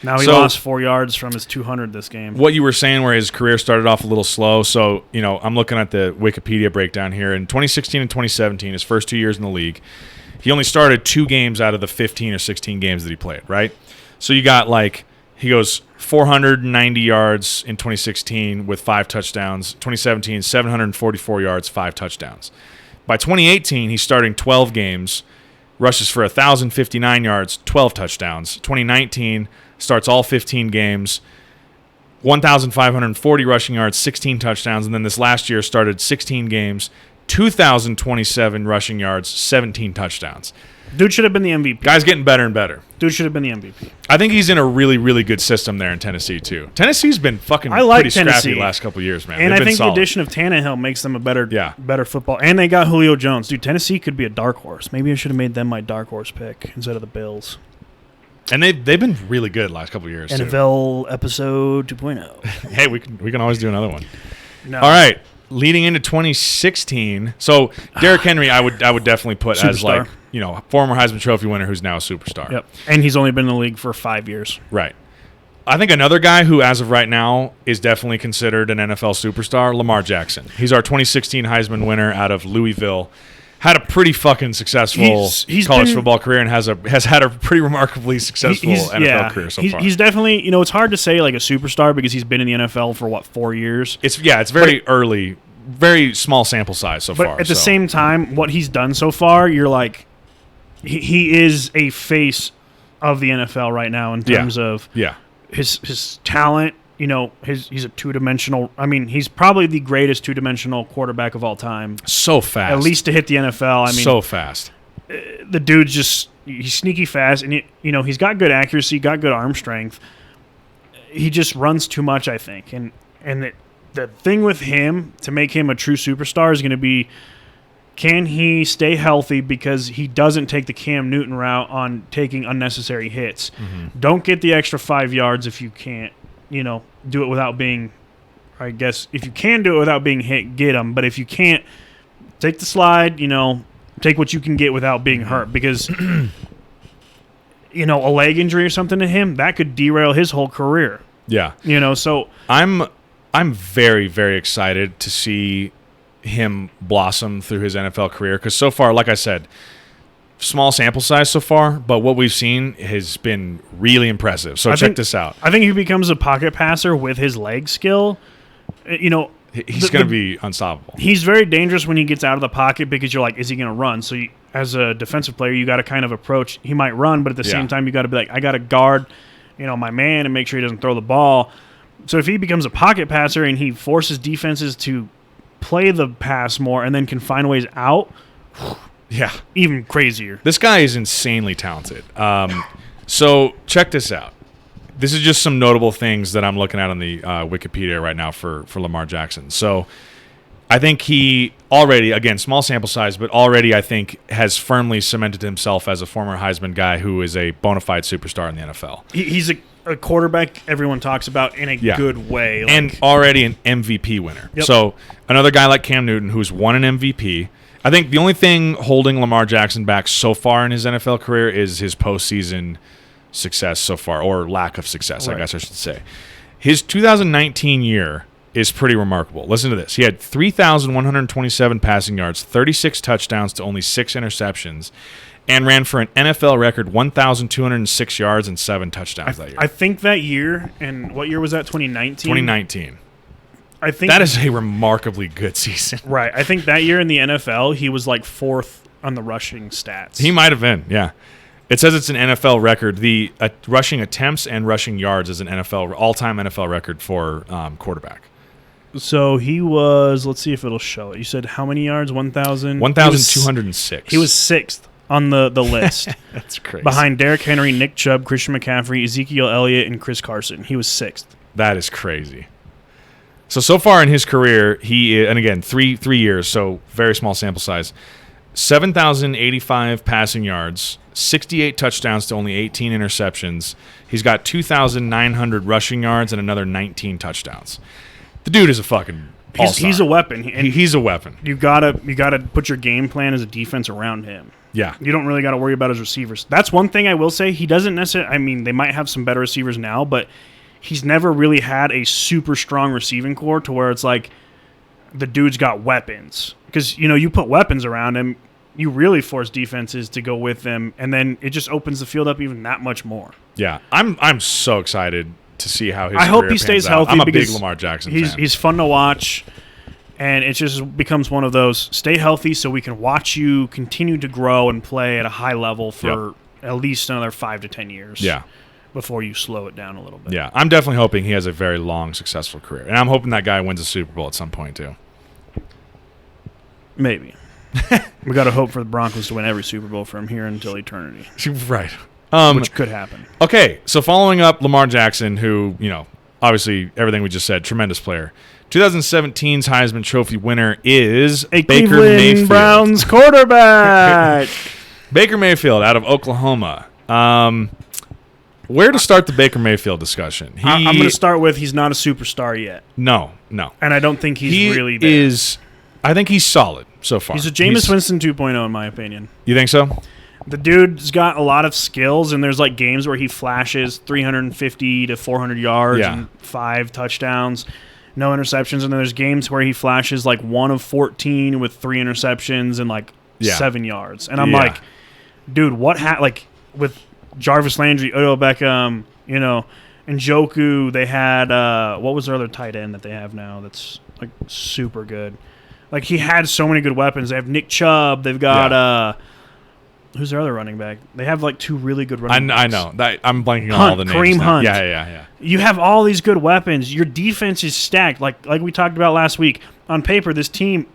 Now he So- lost 4 yards from his 200 this game. what you were saying where his career started off a little slow. So, I'm looking at the Wikipedia breakdown here. In 2016 and 2017, his first 2 years in the league, he only started 2 games out of the 15 or 16 games that he played, right? So you got he goes 490 yards in 2016 with 5 touchdowns. 2017, 744 yards, 5 touchdowns. By 2018, he's starting 12 games, rushes for 1,059 yards, 12 touchdowns. 2019, starts all 15 games, 1,540 rushing yards, 16 touchdowns. And then this last year started 16 games, 2,027 rushing yards, 17 touchdowns. Dude should have been the MVP. Guy's getting better and better. Dude should have been the MVP. I think he's in a really, really good system there in Tennessee, too. Tennessee's been fucking I like pretty scrappy Tennessee. the last couple of years, man. And They've I been think solid. the addition of Tannehill makes them a better football. And they got Julio Jones. Dude, Tennessee could be a dark horse. Maybe I should have made them my dark horse pick instead of the Bills. And they've been really good the last couple of years, too. NFL episode 2.0. Hey, we can always do another one. No. All right. Leading into 2016, so Derrick Henry, I would definitely put as Superstar. former Heisman Trophy winner who's now a superstar. Yep. And he's only been in the league for 5 years. Right. I think another guy who, as of right now, is definitely considered an NFL superstar, Lamar Jackson. He's our 2016 Heisman winner out of Louisville. Had a pretty fucking successful He's college been- football career and has had a pretty remarkably successful NFL career so far. He's definitely, it's hard to say like a superstar because he's been in the NFL for 4 years. It's very early, very small sample size so But far. at the so. same time, what he's done so far, you're like, he is a face of the NFL right now in terms of his talent. He's a two-dimensional. I mean, he's probably the greatest two-dimensional quarterback of all time. So fast. At least to hit the NFL. I mean, so fast. the dude's he's sneaky fast, and he's got good accuracy, got good arm strength. He just runs too much, I think. And the thing with him to make him a true superstar is going to be, can he stay healthy because he doesn't take the Cam Newton route on taking unnecessary hits. Mm-hmm. Don't get the extra 5 yards if you can't, do it without being, I guess, if you can do it without being hit, get them. But if you can't, take the slide, take what you can get without being hurt because, a leg injury or something to him, that could derail his whole career. Yeah. So I'm very, very excited to see him blossom through his NFL career because so far, like I said, small sample size so far, but what we've seen has been really impressive. So check this out. I think he becomes a pocket passer with his leg skill. He's going to be unstoppable. He's very dangerous when he gets out of the pocket because you're like, is he going to run? So as a defensive player, you got to kind of approach. He might run, but at the same time, you got to be like, I got to guard, my man and make sure he doesn't throw the ball. So if he becomes a pocket passer and he forces defenses to play the pass more and then can find ways out, yeah, even crazier. This guy is insanely talented. So check this out. This is just some notable things that I'm looking at on the Wikipedia right now for Lamar Jackson. So I think he already, again, small sample size, but already I think has firmly cemented himself as a former Heisman guy who is a bona fide superstar in the NFL. He's a quarterback everyone talks about in a good way. And already an MVP winner. Yep. So another guy like Cam Newton who's won an MVP. I think the only thing holding Lamar Jackson back so far in his NFL career is his postseason success so far, or lack of success, right. I guess I should say. His 2019 year is pretty remarkable. Listen to this. He had 3,127 passing yards, 36 touchdowns to only 6 interceptions, and ran for an NFL record 1,206 yards and 7 touchdowns that year. I think that year, and what year was that, 2019? 2019. I think That is a remarkably good season. right. I think that year in the NFL, he was like 4th on the rushing stats. He might have been, yeah. It says it's an NFL record. The rushing attempts and rushing yards is an all-time NFL record for quarterback. So he was, let's see if it'll show it. You said how many yards? 1,000? 1,206. He was 6th on the list. That's crazy. Behind Derrick Henry, Nick Chubb, Christian McCaffrey, Ezekiel Elliott, and Chris Carson. He was 6th. That is crazy. So far in his career, and again, three years, so very small sample size, 7,085 passing yards, 68 touchdowns to only 18 interceptions. He's got 2,900 rushing yards and another 19 touchdowns. The dude is a fucking all-star. He's a weapon. He's a weapon. You gotta put your game plan as a defense around him. Yeah. You don't really got to worry about his receivers. That's one thing I will say. He doesn't necessarily – I mean, they might have some better receivers now, but he's never really had a super strong receiving core to where it's like the dude's got weapons. Because, you put weapons around him, you really force defenses to go with them, and then it just opens the field up even that much more. Yeah. I'm so excited to see how his I hope he stays healthy. I'm a big Lamar Jackson fan. He's fun to watch. And it just becomes one of those, stay healthy so we can watch you continue to grow and play at a high level for at least another 5 to 10 years. Yeah. Before you slow it down a little bit. Yeah. I'm definitely hoping he has a very long, successful career. And I'm hoping that guy wins a Super Bowl at some point, too. Maybe. We got to hope for the Broncos to win every Super Bowl from here until eternity. Right. Which could happen. Okay. So following up Lamar Jackson, who, obviously everything we just said, tremendous player. 2017's Heisman Trophy winner is a Baker Cleveland Mayfield. Browns quarterback. Baker Mayfield out of Oklahoma. Where to start the Baker Mayfield discussion? I'm going to start with he's not a superstar yet. No. And I don't think he's really there. I think he's solid so far. He's a Jameis Winston 2.0 in my opinion. You think so? The dude's got a lot of skills, and there's like games where he flashes 350 to 400 yards and 5 touchdowns. No interceptions, and then there's games where he flashes like 1 of 14 with 3 interceptions and like 7 yards. And I'm like, dude, what like with Jarvis Landry, Odell Beckham, Njoku, they had what was their other tight end that they have now that's like super good? Like he had so many good weapons. They have Nick Chubb, they've got who's their other running back? They have like 2 really good running backs. I know. I'm blanking on all the names. Kareem Hunt. Yeah. You have all these good weapons. Your defense is stacked. Like we talked about last week. On paper, this team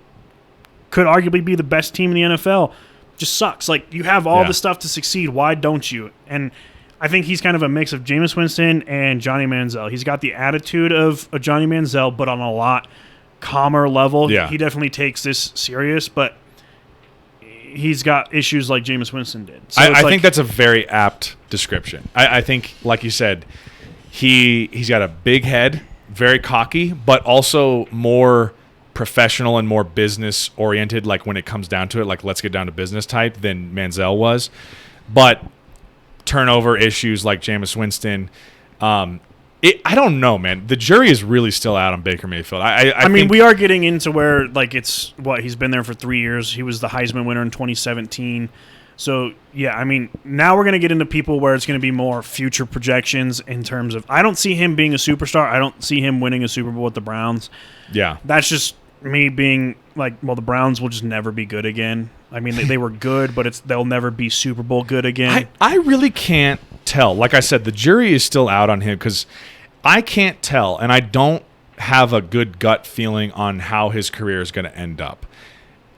could arguably be the best team in the NFL. Just sucks. Like you have all the stuff to succeed. Why don't you? And I think he's kind of a mix of Jameis Winston and Johnny Manziel. He's got the attitude of a Johnny Manziel, but on a lot calmer level. Yeah. He definitely takes this serious, but he's got issues like Jameis Winston did. So I think that's a very apt description. I think, like you said, he's got a big head, very cocky, but also more professional and more business oriented. Like when it comes down to it, like let's get down to business type than Manziel was. But turnover issues like Jameis Winston. I don't know, man. The jury is really still out on Baker Mayfield. I mean, think we are getting into where like it's he's been there for 3 years. He was the Heisman winner in 2017. So yeah, I mean, now we're gonna get into people where it's gonna be more future projections in terms of. I don't see him being a superstar. I don't see him winning a Super Bowl with the Browns. Yeah, that's just me being like, well, the Browns will just never be good again. I mean, they were good, but they'll never be Super Bowl good again. I really can't tell. Like I said, the jury is still out on him because I can't tell, and I don't have a good gut feeling on how his career is going to end up.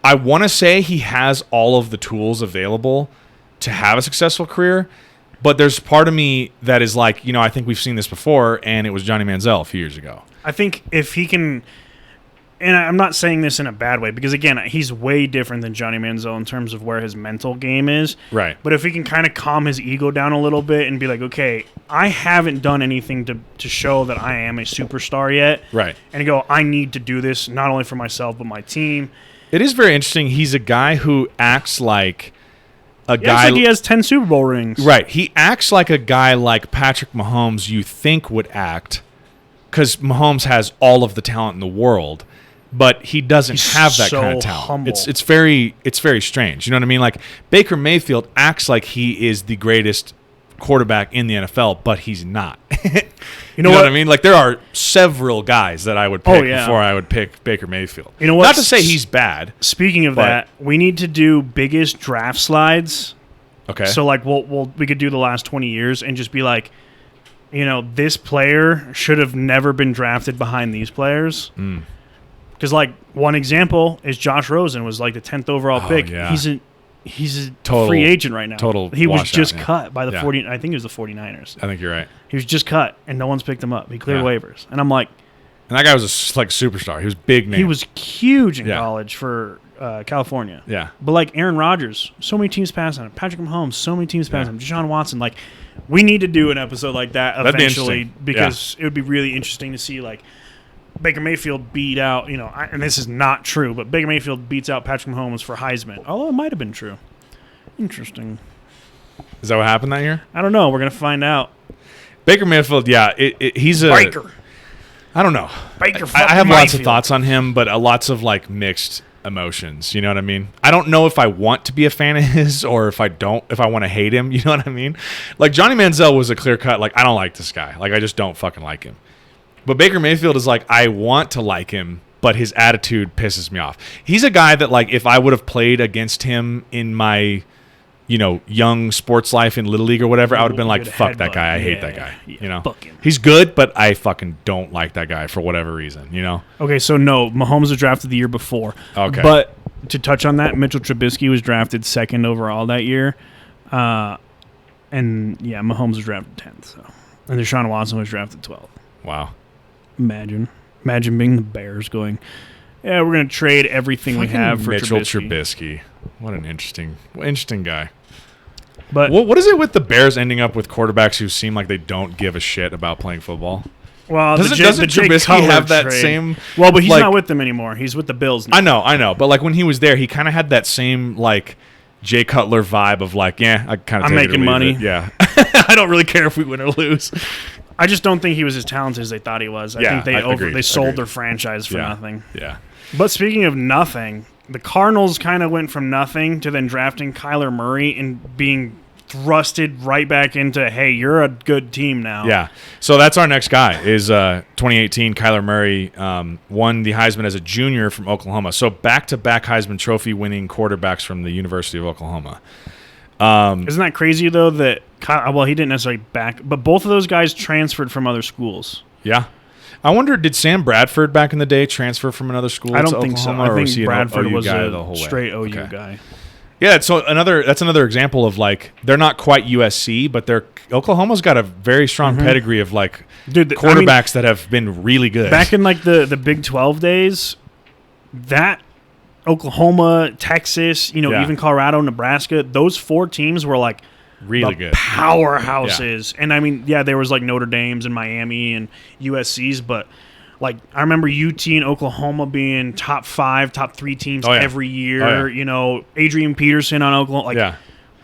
I want to say he has all of the tools available to have a successful career, but there's part of me that is like, I think we've seen this before, and it was Johnny Manziel a few years ago. I think if he can... And I'm not saying this in a bad way because, again, he's way different than Johnny Manziel in terms of where his mental game is. Right. But if he can kind of calm his ego down a little bit and be like, okay, I haven't done anything to show that I am a superstar yet. Right. And go, I need to do this not only for myself but my team. It is very interesting. He's a guy who acts like a guy. Acts like he has 10 Super Bowl rings. Right. He acts like a guy like Patrick Mahomes you think would act because Mahomes has all of the talent in the world. But he doesn't have that kind of talent. Humble. It's very strange. You know what I mean? Like Baker Mayfield acts like he is the greatest quarterback in the NFL, but he's not. you know what I mean? Like there are several guys that I would pick before I would pick Baker Mayfield. You know what? Not to say he's bad. Speaking of that, we need to do biggest draft slides. Okay. So like we could do the last 20 years and just be like, this player should have never been drafted behind these players. Because, like, one example is Josh Rosen was, like, the 10th overall pick. Yeah. He's He's a Total- free agent right now. total He was washout, just yeah. cut by the Yeah. 40. I think it was the 49ers. I think you're right. He was just cut, and no one's picked him up. He cleared Yeah. waivers, and I'm like, And that guy was a like superstar. He was big name. he was huge in Yeah. college for California. Yeah. But like Aaron Rodgers, so many teams pass on him. Patrick Mahomes, so many teams pass Yeah. on him. Deshaun Watson, like we need to do an episode like that That'd be eventually interesting. because it would be really interesting to see like Baker Mayfield beat out, and this is not true, but Baker Mayfield beats out Patrick Mahomes for Heisman. Although it might have been true. Interesting. Is that what happened that year? I don't know. We're gonna find out. Baker Mayfield, yeah, he's a. Baker. I don't know. Baker. I have lots of Mayfield. thoughts on him, but lots of like mixed emotions. You know what I mean? I don't know if I want to be a fan of his or if I don't. If I want to hate him, you know what I mean? Like Johnny Manziel was a clear cut. Like I don't like this guy. Like I just don't fucking like him. But Baker Mayfield is like I want to like him, but his attitude pisses me off. He's a guy that like if I would have played against him in my young sports life in Little League or whatever, I would have been like, Good fuck that headbutt. guy. I hate Yeah, that guy. yeah, fuck him. He's good, but I fucking don't like that guy for whatever reason, Okay, so no, Mahomes was drafted the year before. Okay. But to touch on that, Mitchell Trubisky was drafted second overall that year. And yeah, Mahomes was drafted 10th. So. And Deshaun Watson was drafted 12th. Wow. Imagine being the Bears going, yeah, we're going to trade everything we have for Mitchell Trubisky. What an interesting guy. But What is it with the Bears ending up with quarterbacks who seem like they don't give a shit about playing football? well, Doesn't the Jay Trubisky Cutler have that trade- same? Well, but he's like- not with them anymore. He's with the Bills now. I know, but like when he was there, he kind of had that same like Jay Cutler vibe of like, yeah, I kind of I'm making money. Yeah, I don't really care if we win or lose. I just don't think he was as talented as they thought he was. I Yeah, think they sold agreed. their franchise for Yeah. nothing. Yeah, But speaking of nothing, the Cardinals kind of went from nothing to then drafting Kyler Murray and being thrusted right back into, hey, you're a good team now. yeah. So that's our next guy. Is 2018 Kyler Murray won the Heisman as a junior from Oklahoma. So back-to-back Heisman Trophy winning quarterbacks from the University of Oklahoma. Isn't that crazy, though, that well, he didn't necessarily but both of those guys transferred from other schools. Yeah. I wonder, did Sam Bradford back in the day transfer from another school? I don't to think so. Oklahoma, or I was he think an Bradford OU was guy a the whole way? straight OU Okay. guy. Yeah, so that's another example of like they're not quite USC, but Oklahoma's got a very strong pedigree of like Dude, quarterbacks that have been really good. Back in like the Big 12 days, that Oklahoma, Texas, Yeah. even Colorado, Nebraska, those four teams were like really the good. powerhouses. And I mean, yeah, there was like Notre Dame's and Miami and USC's, but like I remember UT and Oklahoma being top 5, top 3 teams Oh, yeah. every year. Adrian Peterson on Oklahoma. Like, Yeah.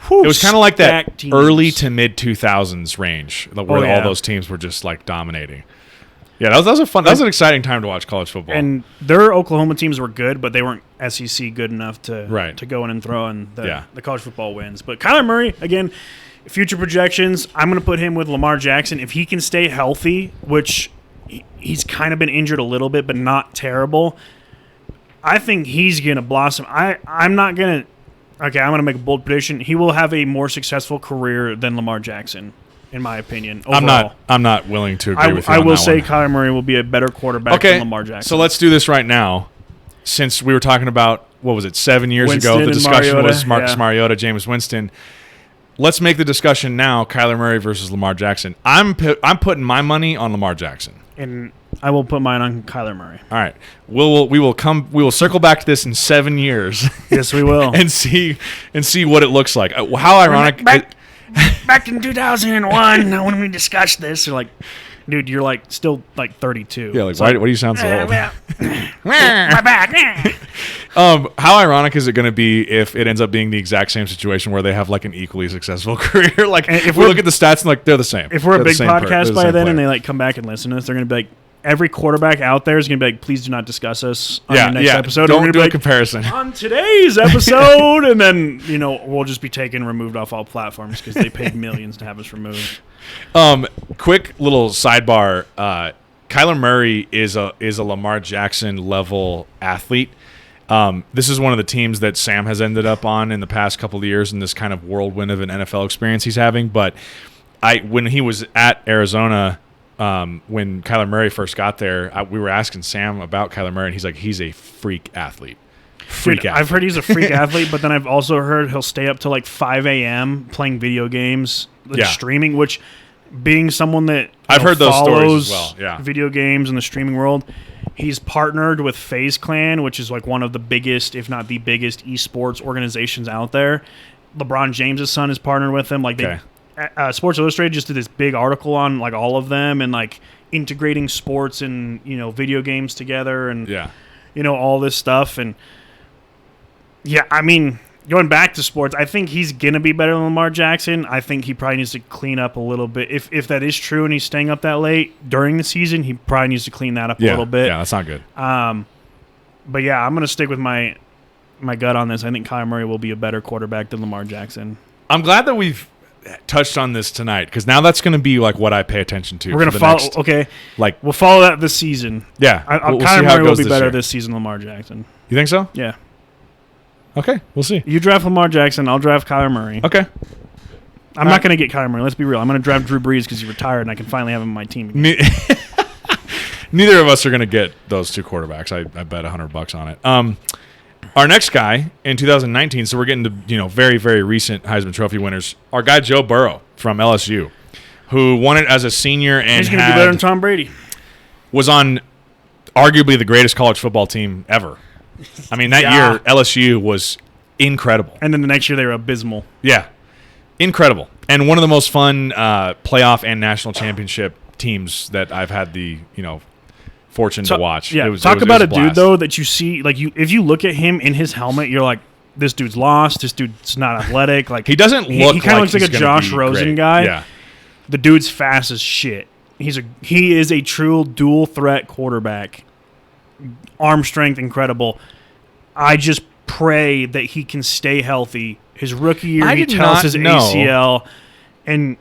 whew, It was kind of like that stacked teams. early to mid 2000s range where Oh, yeah. all those teams were just like dominating. Yeah, that was an exciting time to watch college football. And their Oklahoma teams were good, but they weren't SEC good enough to to go in and throw in the college football wins. But Kyler Murray, again, future projections, I'm going to put him with Lamar Jackson. If he can stay healthy, which he's kind of been injured a little bit, but not terrible, I think he's going to blossom. I'm not going to – okay, I'm going to make a bold prediction. He will have a more successful career than Lamar Jackson, in my opinion, overall. I'm not willing to agree with you I on will that say one. Kyler Murray will be a better quarterback than Lamar Jackson. So let's do this right now. Since we were talking about, what was it, 7 years Winston ago, the and discussion Mariota, was Marcus Mariota, Jameis Winston. Let's make the discussion now, Kyler Murray versus Lamar Jackson. I'm putting my money on Lamar Jackson. And I will put mine on Kyler Murray. All right. We will circle back to this in 7 years. Yes, we will. and see what it looks like. How ironic. Back in 2001 when we discussed this, you're like, dude, you're like still like 32. Yeah, like why do you sound so old? My back. How ironic is it going to be if it ends up being the exact same situation where they have like an equally successful career? Like if we look at the stats and like they're the same. If we're They're a the big same podcast by then player. and they like come back and listen to us, they're gonna be like, every quarterback out there is gonna be like, please do not discuss us on the next episode. Don't We're gonna do be a like, comparison. on today's episode, and then we'll just be removed off all platforms because they paid millions to have us removed. Quick little sidebar. Kyler Murray is a Lamar Jackson level athlete. This is one of the teams that Sam has ended up on in the past couple of years in this kind of whirlwind of an NFL experience he's having. But when he was at Arizona, when Kyler Murray first got there, we were asking Sam about Kyler Murray, and he's like, he's a freak athlete. freak athlete. I've heard he's a freak athlete, but then I've also heard he'll stay up till like 5 a.m. playing video games, streaming, which being someone that I've heard those stories follows as well. Yeah. video games in the streaming world, he's partnered with FaZe Clan, which is like one of the biggest, if not the biggest, esports organizations out there. LeBron James' son is partnered with them. Like Sports Illustrated just did this big article on like all of them and like integrating sports and video games together and all this stuff. And I mean, going back to sports, I think he's gonna be better than Lamar Jackson. I think he probably needs to clean up a little bit. If that is true and he's staying up that late during the season, he probably needs to clean that up a little bit. Yeah, that's not good. But yeah, I'm gonna stick with my gut on this. I think Kyler Murray will be a better quarterback than Lamar Jackson. I'm glad that we've touched on this tonight because now that's going to be like what I pay attention to. We're going to follow. We'll follow that this season. Yeah, we'll Kyler Murray will be better this season than Lamar Jackson. You think so? Yeah. Okay, we'll see. You draft Lamar Jackson, I'll draft Kyler Murray. Okay. I'm not going to get Kyler Murray. Let's be real. I'm going to draft Drew Brees because he's retired and I can finally have him on my team again. Neither of us are going to get those two quarterbacks. I bet $100 on it. Our next guy in 2019, so we're getting to very, very recent Heisman Trophy winners. Our guy Joe Burrow from LSU, who won it as a senior and he's going to be better than Tom Brady. Was on arguably the greatest college football team ever. I mean, that year LSU was incredible, and then the next year they were abysmal. Yeah, incredible, and one of the most fun playoff and national championship teams that I've had the fortune to watch. Yeah, talk about a dude though that you see if you look at him in his helmet, you're like, this dude's lost. This dude's not athletic. Like he doesn't look. He kind of looks like a Josh Rosen guy. Yeah, the dude's fast as shit. He is a true dual threat quarterback. Arm strength incredible. I just pray that he can stay healthy. His rookie year, he tells his ACL, and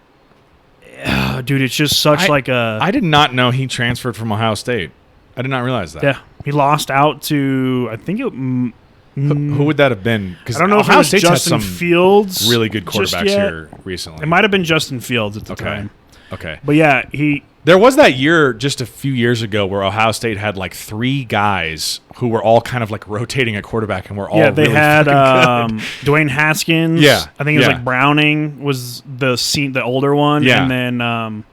dude, it's just such I did not know he transferred from Ohio State. I did not realize that. Yeah, he lost out to, I think it. Who would that have been? Because I don't know Ohio if it was Justin Fields. Really good quarterbacks here recently. It might have been Justin Fields at the time. Okay. But yeah, there was that year just a few years ago where Ohio State had like 3 guys who were all kind of like rotating at quarterback and were all they really had good. Dwayne Haskins. Yeah, I think it was like Browning was the older one. Yeah. And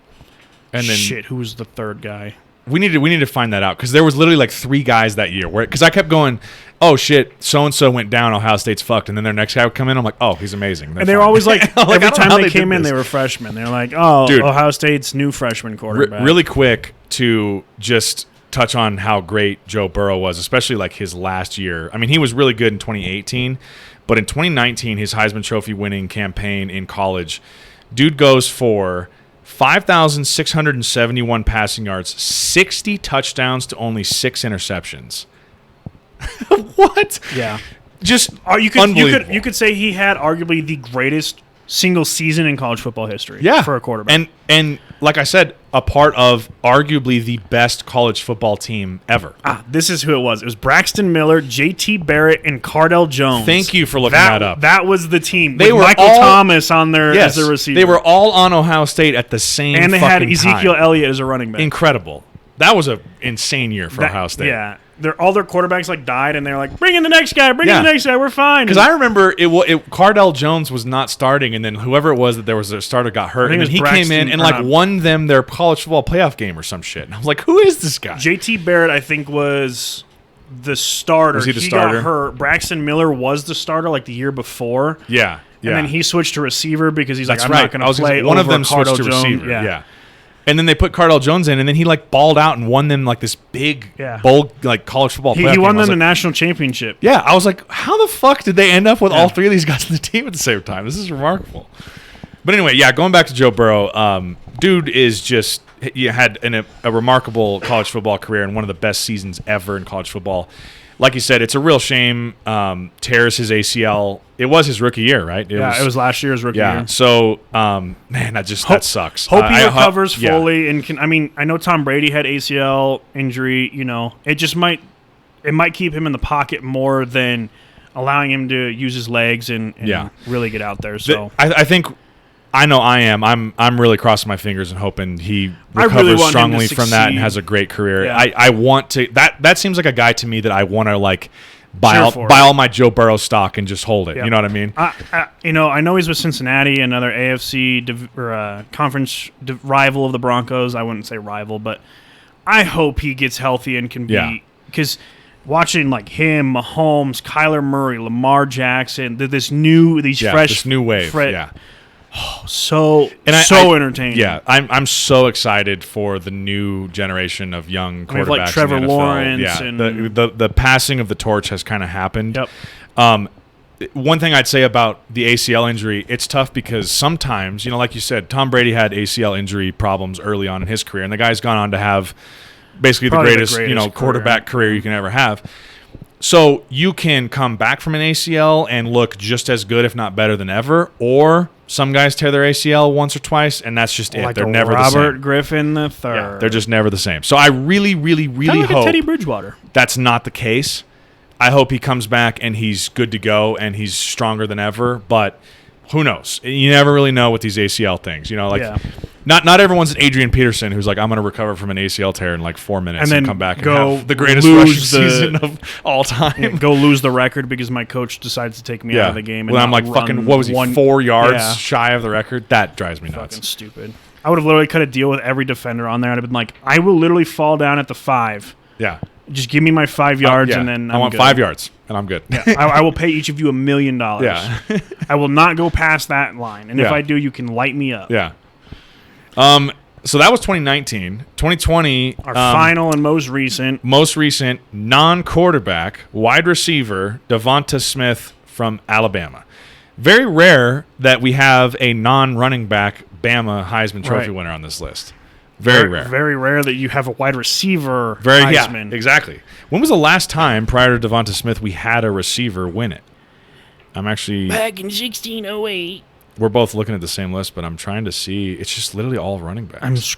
then who was the third guy? We need to find that out because there was literally like 3 guys that year because I kept going, oh shit, so and so went down, Ohio State's fucked, and then their next guy would come in, I'm like, oh, he's amazing. And they were always like, every time they came in, they were freshmen. They're like, oh, dude, Ohio State's new freshman quarterback. Really quick to just touch on how great Joe Burrow was, especially like his last year. I mean, he was really good in 2018, but in 2019, his Heisman Trophy winning campaign in college, dude goes for 5,671 passing yards, 60 touchdowns to only 6 interceptions. What? Yeah. Just you unbelievable. You could say he had arguably the greatest single season in college football history. Yeah. For a quarterback. And like I said, a part of arguably the best college football team ever. This is who it was. It was Braxton Miller, J.T. Barrett, and Cardell Jones. Thank you for looking that up. That was the team. They were Michael Thomas on there as a receiver. They were all on Ohio State at the same time. And they had Ezekiel Elliott as a running back. Incredible. That was an insane year for Ohio State. Yeah. All their quarterbacks died, and they're like, bring in the next guy, bring in the next guy, we're fine. Because I remember Cardell Jones was not starting, and then whoever it was that there was a starter got hurt, and then he came in and won them their college football playoff game or some shit. And I was like, who is this guy? J.T. Barrett, I think, was the starter. Was he the starter? Got hurt. Braxton Miller was the starter the year before. Yeah. And then he switched to receiver because he's That's I'm right. not going to play one of them Cardell switched to Jones. receiver. Yeah. And then they put Cardell Jones in, and then he balled out and won them this big bowl college football playoff He won game. them the national championship. Yeah, I was like, how the fuck did they end up with all 3 of these guys on the team at the same time? This is remarkable. But anyway, going back to Joe Burrow, dude is just had a remarkable college football career and one of the best seasons ever in college football. Like you said, it's a real shame. Tears his ACL. It was his rookie year, right? It was last year's rookie year. So, man, that sucks. Hope he recovers fully. And I know Tom Brady had ACL injury. It just might keep him in the pocket more than allowing him to use his legs and really get out there. So I think. I know I am. I'm really crossing my fingers and hoping he recovers strongly from that and has a great career. Yeah. I want to. That seems like a guy to me that I want to buy all my Joe Burrow stock and just hold it. Yep. You know what I mean? I know he's with Cincinnati, another AFC conference rival of the Broncos. I wouldn't say rival, but I hope he gets healthy and can be, because watching like him, Mahomes, Kyler Murray, Lamar Jackson, this new wave, so entertaining. Yeah, I'm so excited for the new generation of young quarterbacks. Like Trevor in the NFL. Lawrence. Yeah, and the passing of the torch has kind of happened. Yep. One thing I'd say about the ACL injury, it's tough because sometimes, like you said, Tom Brady had ACL injury problems early on in his career, and the guy's gone on to have basically the greatest quarterback career you can ever have. So you can come back from an ACL and look just as good, if not better than ever, or some guys tear their ACL once or twice, and that's just it. They're never the same. Robert Griffin III. Yeah, they're just never the same. So I really, really, really hope hope Teddy Bridgewater. That's not the case. I hope he comes back and he's good to go and he's stronger than ever, but who knows? You never really know with these ACL things. Not everyone's Adrian Peterson who's like, I'm going to recover from an ACL tear in like 4 minutes and then come back and have the greatest rushing season of all time. Yeah, go lose the record because my coach decides to take me out of the game. And I'm like, fucking, what was he, 4 yards shy of the record? That drives me nuts. Fucking stupid. I would have literally cut a deal with every defender on there. I'd have been like, I will literally fall down at the 5. Yeah. Just give me my 5 yards and then I want good. 5 yards and I'm good. Yeah, I will pay each of you $1 million. Yeah. I will not go past that line. And if I do, you can light me up. Yeah. So that was 2019. 2020. Our final and most recent non-quarterback wide receiver Devonta Smith from Alabama. Very rare that we have a non-running back Bama Heisman Trophy winner on this list. Very rare. Very rare that you have a wide receiver Heisman. Yeah, exactly. When was the last time prior to Devonta Smith we had a receiver win it? I'm actually... Back in 1608. We're both looking at the same list, but I'm trying to see. It's just literally all running backs.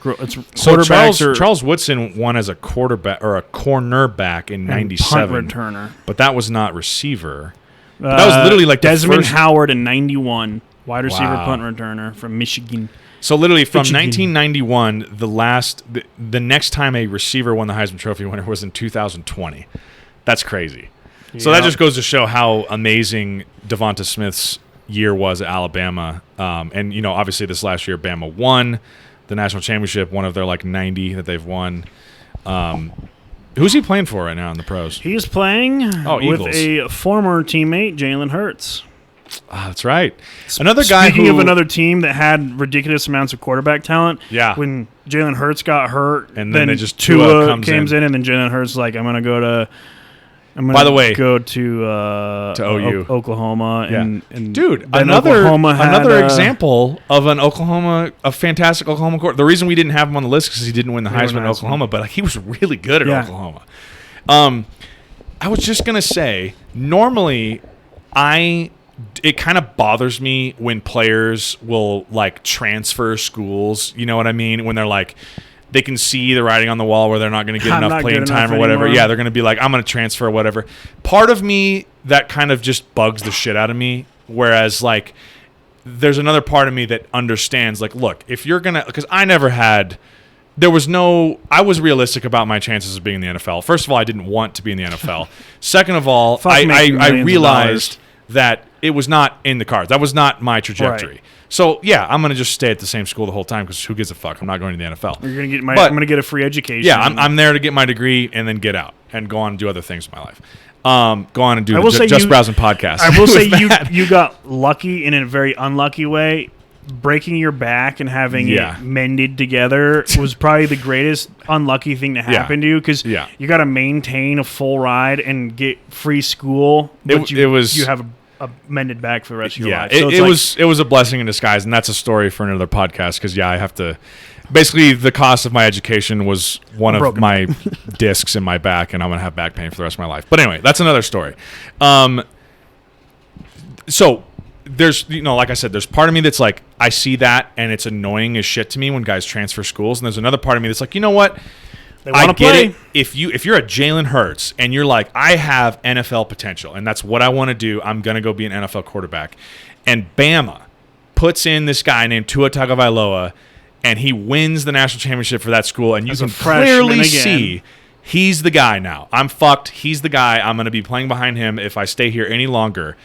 So Charles Woodson won as a quarterback or a cornerback in '97. Punt returner. But that was not receiver. That was literally like Desmond Howard in '91, wide receiver punt returner from Michigan. So literally from 1991, the next time a receiver won the Heisman Trophy winner was in 2020. That's crazy. Yep. So that just goes to show how amazing Devonta Smith's year was at Alabama. And, obviously this last year, Bama won the national championship, one of their 90 that they've won. Who's he playing for right now in the pros? He's playing with Eagles. a former teammate, Jalen Hurts. That's right. Another guy Speaking of another team that had ridiculous amounts of quarterback talent, when Jalen Hurts got hurt, and then Tua comes in, and then Jalen Hurts is like, I'm going to go to OU, Oklahoma, and dude, another example of a fantastic Oklahoma quarterback. The reason we didn't have him on the list because he didn't win the Heisman in Oklahoma, but he was really good at Oklahoma. I was just gonna say, normally, it kind of bothers me when players will transfer schools. You know what I mean? When they're they can see the writing on the wall where they're not going to get enough playing time or whatever. Anymore. Yeah, they're going to be like, I'm going to transfer or whatever. Part of me, that kind of just bugs the shit out of me. Whereas, there's another part of me that understands, look, if you're going to... Because I was realistic about my chances of being in the NFL. First of all, I didn't want to be in the NFL. Second of all, I realized that it was not in the cards. That was not my trajectory. Right. So, I'm going to just stay at the same school the whole time because who gives a fuck? I'm not going to the NFL. I'm going to get a free education. Yeah, I'm there to get my degree and then get out and go on and do other things in my life. Go on and do the Just Browsing podcast. I will say you got lucky in a very unlucky way. Breaking your back and having it mended together was probably the greatest unlucky thing to happen to you because you got to maintain a full ride and get free school. But you have a mended back for the rest of your life. So it was a blessing in disguise, and that's a story for another podcast because I have to. Basically, the cost of my education was one of my discs in my back, and I'm gonna have back pain for the rest of my life. But anyway, that's another story. So there's like I said, there's part of me that's I see that and it's annoying as shit to me when guys transfer schools, and there's another part of me that's you know what? I get it. If you're a Jalen Hurts and you're I have NFL potential and that's what I want to do, I'm gonna go be an NFL quarterback, and Bama puts in this guy named Tua Tagovailoa and he wins the national championship for that school, and you can clearly see he's the guy now. I'm fucked. He's the guy. I'm going to be playing behind him if I stay here any longer.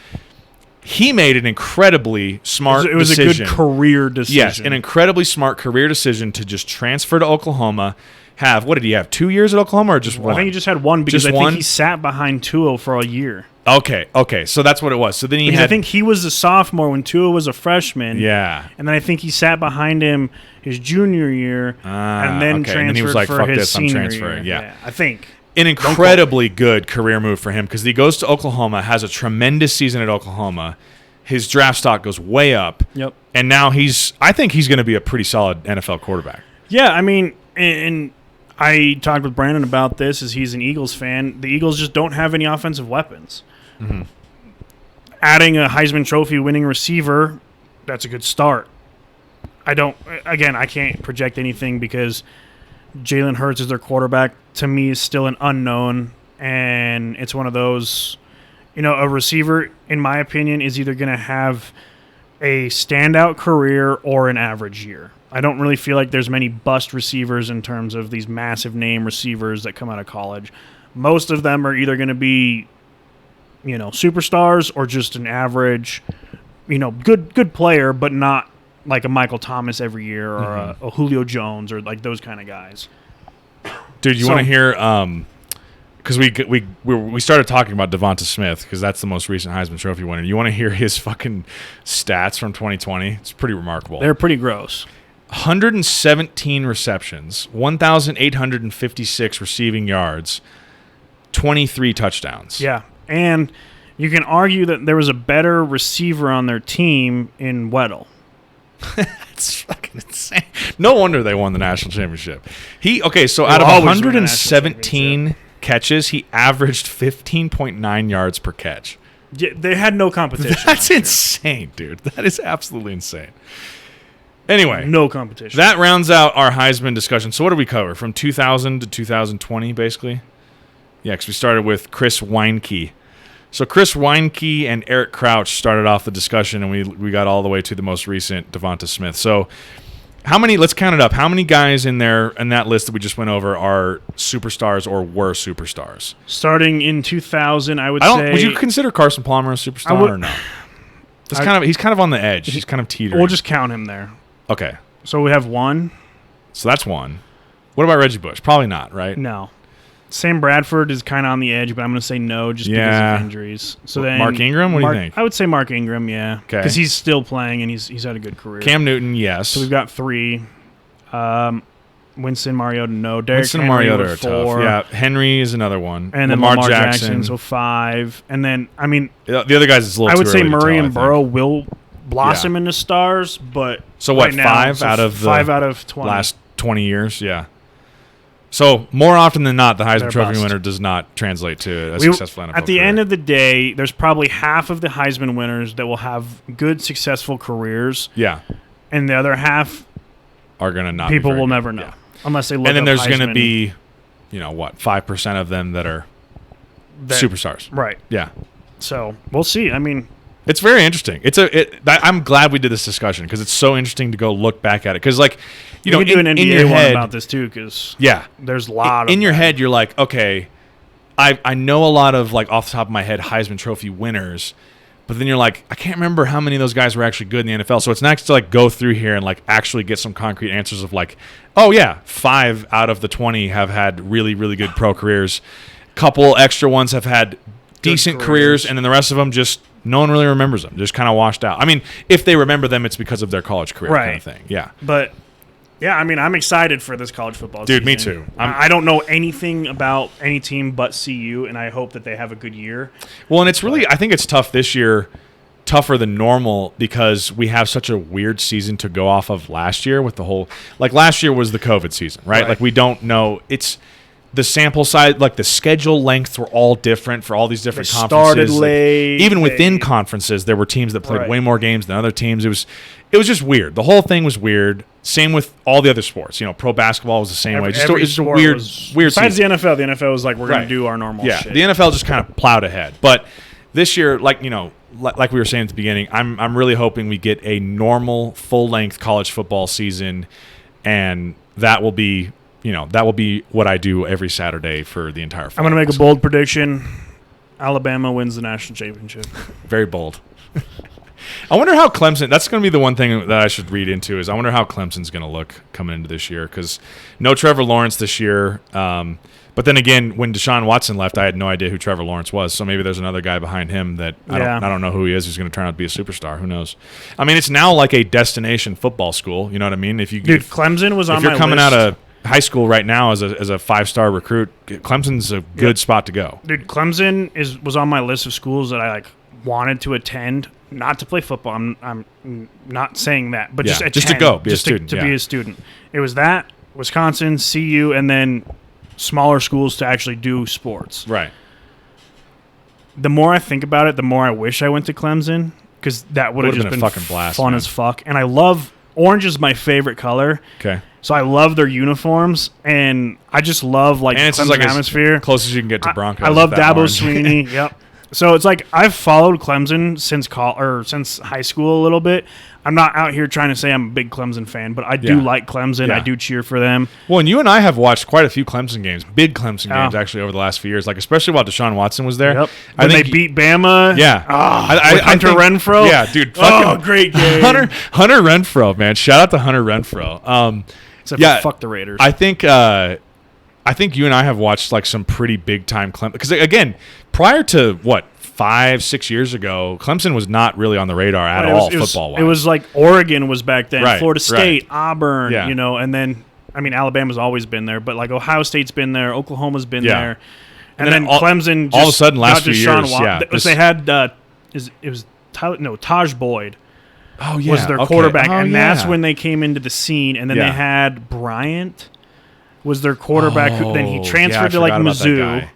He made an incredibly smart decision. It was a good career decision. Yes, an incredibly smart career decision to just transfer to Oklahoma. What did he have, 2 years at Oklahoma or just one? I think he just had one because I think he sat behind Tua for a year. Okay, so that's what it was. So then I think he was a sophomore when Tua was a freshman. Yeah. And then I think he sat behind him his junior year and then transferred and then he was like, for fuck his this, senior I'm transferring. year. Yeah. I think. An incredibly good career move for him because he goes to Oklahoma, has a tremendous season at Oklahoma. His draft stock goes way up. Yep. And now I think he's going to be a pretty solid NFL quarterback. Yeah, I mean, and I talked with Brandon about this as he's an Eagles fan. The Eagles just don't have any offensive weapons. Mm-hmm. Adding a Heisman Trophy winning receiver, that's a good start. I can't project anything because Jalen Hurts is their quarterback. To me, is still an unknown, and it's one of those, a receiver, in my opinion, is either going to have a standout career or an average year. I don't really feel like there's many bust receivers in terms of these massive name receivers that come out of college. Most of them are either going to be, superstars or just an average, good player, but not like a Michael Thomas every year or a Julio Jones or like those kind of guys. Dude, you want to hear? Because we started talking about Devonta Smith because that's the most recent Heisman Trophy winner. You want to hear his fucking stats from 2020? It's pretty remarkable. They're pretty gross. 117 receptions, 1,856 receiving yards, 23 touchdowns. Yeah, and you can argue that there was a better receiver on their team in Weddle. It's fucking insane. No wonder they won the national championship. So out of 117 catches, he averaged 15.9 yards per catch. Yeah, they had no competition. That's insane, dude. That is absolutely insane. Anyway, no competition. That rounds out our Heisman discussion. So what did we cover? From 2000 to 2020, basically? Yeah, because we started with Chris Weinke. So Chris Weinke and Eric Crouch started off the discussion, and we got all the way to the most recent Devonta Smith. So let's count it up. How many guys in that list that we just went over are superstars or were superstars? Starting in 2000, I would say... Would you consider Carson Palmer a superstar or no? He's kind of on the edge. He's kind of teetering. We'll just count him there. Okay. So we have one. So that's one. What about Reggie Bush? Probably not, right? No. Sam Bradford is kind of on the edge, but I'm going to say no just because of injuries. So then Mark Ingram, what do you think? I would say Mark Ingram, yeah. Okay. Because he's still playing and he's had a good career. Cam Newton, yes. So we've got 3. Winston, Mariota, no. Derrick Winston and Henry Mariota are 4. tough. Yeah, Henry is another one. And then Lamar Jackson, so 5. And then, I mean... The other guys is a little I would too say early Murray to tell, and Burrow will blossom into stars, but... So what, right now, 5 out of the 5 out of 20. last 20 years? Yeah. So more often than not, the Heisman Trophy bust. winner does not translate to a successful NFL At the career. end of the day, there's probably half of the Heisman winners that will have good, successful careers. Yeah. And the other half are going to not people be very will good. never know. Yeah. Unless they look And then up there's Heisman. going to be, 5% of them that are superstars. Right. Yeah. So we'll see. I mean, it's very interesting. I'm glad we did this discussion because it's so interesting to go look back at it. Because, we can do an NBA one about this too. Because there's a lot in your head. You're like, okay, I know a lot of off the top of my head Heisman Trophy winners, but then you're like, I can't remember how many of those guys were actually good in the NFL. So it's nice to go through here and actually get some concrete answers of 5 out of the 20 have had really, really good pro careers. Couple extra ones have had decent careers, and then the rest of them just no one really remembers them. Just kind of washed out. I mean, if they remember them, it's because of their college career kind of thing. Yeah. But yeah, I mean, I'm excited for this college football season. Dude, me too. I don't know anything about any team but CU, and I hope that they have a good year. Well, and I think it's tough this year, tougher than normal because we have such a weird season to go off of last year with the whole, last year was the COVID season, right? We don't know. It's the sample size, the schedule lengths were all different for all these different conferences. Started late. Even within conferences, there were teams that played way more games than other teams. It was just weird. The whole thing was weird. Same with all the other sports. Pro basketball was the same way. It's just a weird besides season. the NFL was we're going to do our normal shit. The NFL just kind of plowed ahead. But this year, like we were saying at the beginning, I'm really hoping we get a normal full-length college football season, and that will be that will be what I do every Saturday for the entire fall. I'm going to make a bold prediction. Alabama wins the national championship. Very bold. I wonder how Clemson – that's going to be the one thing that I should read into is I wonder how Clemson's going to look coming into this year because no Trevor Lawrence this year. But then again, when Deshaun Watson left, I had no idea who Trevor Lawrence was. So maybe there's another guy behind him that I don't know who he is who's going to turn out to be a superstar. Who knows? I mean, it's now like a destination football school. You know what I mean? Clemson was on my list. If you're coming out of high school right now as a 5-star recruit, Clemson's a good spot to go. Dude, Clemson was on my list of schools that I wanted to attend, not to play football. I'm not saying that, but just to go, be a student. To be a student. It was that, Wisconsin, CU, and then smaller schools to actually do sports. Right. The more I think about it, the more I wish I went to Clemson because that would have just been a fucking blast, fun as fuck. And I love orange is my favorite color. Okay. So I love their uniforms, and I just love Clemson atmosphere. Close as you can get to Broncos. I love Dabo Swinney. Yep. So it's like I've followed Clemson since high school a little bit. I'm not out here trying to say I'm a big Clemson fan, but I do like Clemson. I do cheer for them. Well, and you and I have watched quite a few Clemson games, big Clemson games actually over the last few years, especially while Deshaun Watson was there. Yep. When they beat Bama. Yeah. Hunter Renfrow. Yeah, dude. Great game. Hunter Renfrow, man. Shout out to Hunter Renfrow. Except for fuck the Raiders. I think you and I have watched some pretty big time Clemson because again, prior to 5-6 years ago, Clemson was not really on the radar at all football-wise. It was like Oregon was back then, right, Florida State, Auburn, yeah. And then Alabama's always been there, but Ohio State's been there, Oklahoma's been there, and then Clemson just all of a sudden last few years, they had Taj Boyd. Oh yeah, was their quarterback, and that's when they came into the scene. And then they had Bryant was their quarterback. Then he transferred to Mizzou,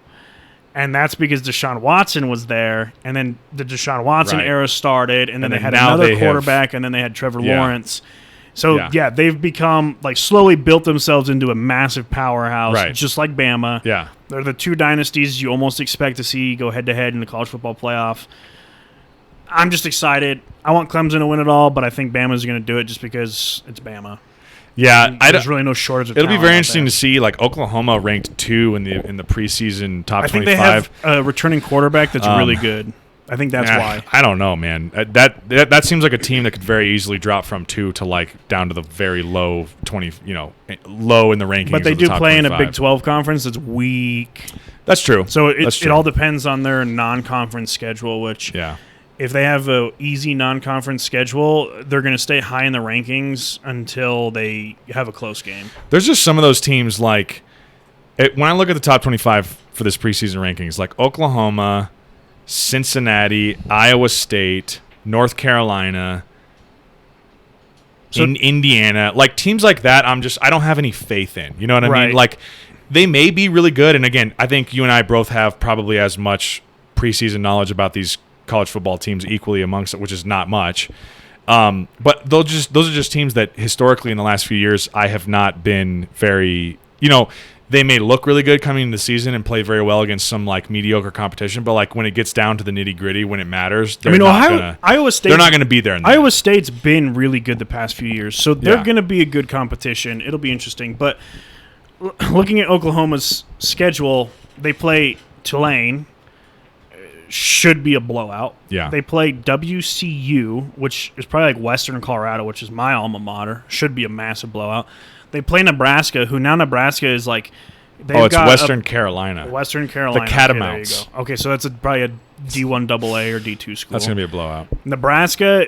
and that's because Deshaun Watson was there. And then the Deshaun Watson era started, and then they had another quarterback, and then they had Trevor Lawrence. So they've become slowly built themselves into a massive powerhouse, just like Bama. Yeah, they're the two dynasties you almost expect to see go head to head in the college football playoff. I'm just excited. I want Clemson to win it all, but I think Bama's going to do it just because it's Bama. Yeah, there's really no shortage of it'll be talent very interesting to see Oklahoma ranked 2 in the preseason top 25. I think they have a returning quarterback that's really good. I think that's why. I don't know, man. That seems like a team that could very easily drop from 2 to down to the very low 20, low in the rankings. But they do play 25. in a Big 12 conference that's weak. That's true. So it all depends on their non-conference schedule, which if they have an easy non-conference schedule, they're going to stay high in the rankings until they have a close game. There's just some of those teams when I look at the top 25 for this preseason rankings, Oklahoma, Cincinnati, Iowa State, North Carolina, Indiana, teams like that, I don't have any faith in. You know what I mean? They may be really good, and again, I think you and I both have probably as much preseason knowledge about these college football teams equally amongst it, which is not much. But those are just teams that historically in the last few years I have not been very, they may look really good coming into the season and play very well against some mediocre competition, but when it gets down to the nitty-gritty, when it matters, Iowa State, they're not going to be there. Iowa State's been really good the past few years, so they're going to be a good competition. It'll be interesting. But looking at Oklahoma's schedule, they play Tulane. Should be a blowout. Yeah. They play WCU, which is probably Western Colorado, which is my alma mater. Should be a massive blowout. They play Nebraska, who now Nebraska is it's Western Carolina. Western Carolina. The Catamounts. Okay, so that's probably a D1 AA or D2 school. That's going to be a blowout. Nebraska,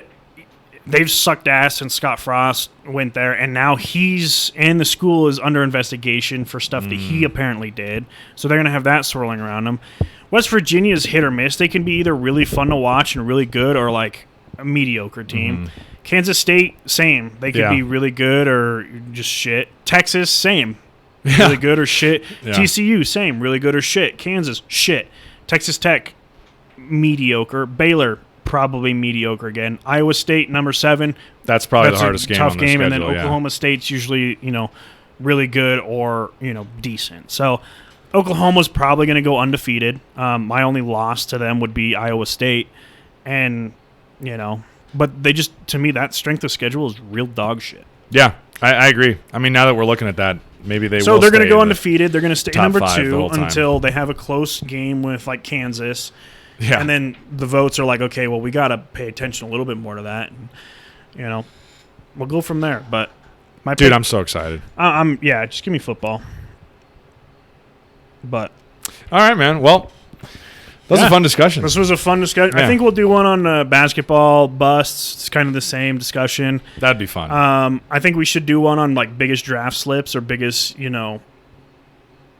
they've sucked ass since Scott Frost went there, and now the school is under investigation for stuff that he apparently did. So they're going to have that swirling around them. West Virginia is hit or miss. They can be either really fun to watch and really good or a mediocre team. Mm-hmm. Kansas State, same. They could be really good or just shit. Texas, same. Really good or shit. Yeah. TCU, same. Really good or shit. Kansas, shit. Texas Tech, mediocre. Baylor, probably mediocre again. Iowa State, number 7. That's probably the hardest game tough on the game. schedule, And then Oklahoma State's usually, really good or, decent. So Oklahoma's probably going to go undefeated. My only loss to them would be Iowa State. And, but they just, to me, that strength of schedule is real dog shit. Yeah, I agree. I mean, now that we're looking at that, maybe they So will they're going to stay go in the undefeated. They're going to stay top number 5 the 2 whole time. until they have a close game with like Kansas. Yeah. And then the votes are like, okay, well, we got to pay attention a little bit more to that. And, you know, we'll go from there. But my Dude, pick, I'm so excited. yeah, just give me football. But All right, man. Well, that was a fun discussion. this was a fun discussion. Yeah. I think we'll do one on basketball busts. It's kind of the same discussion. That'd be fun. I think we should do one on like biggest draft slips or biggest, you know,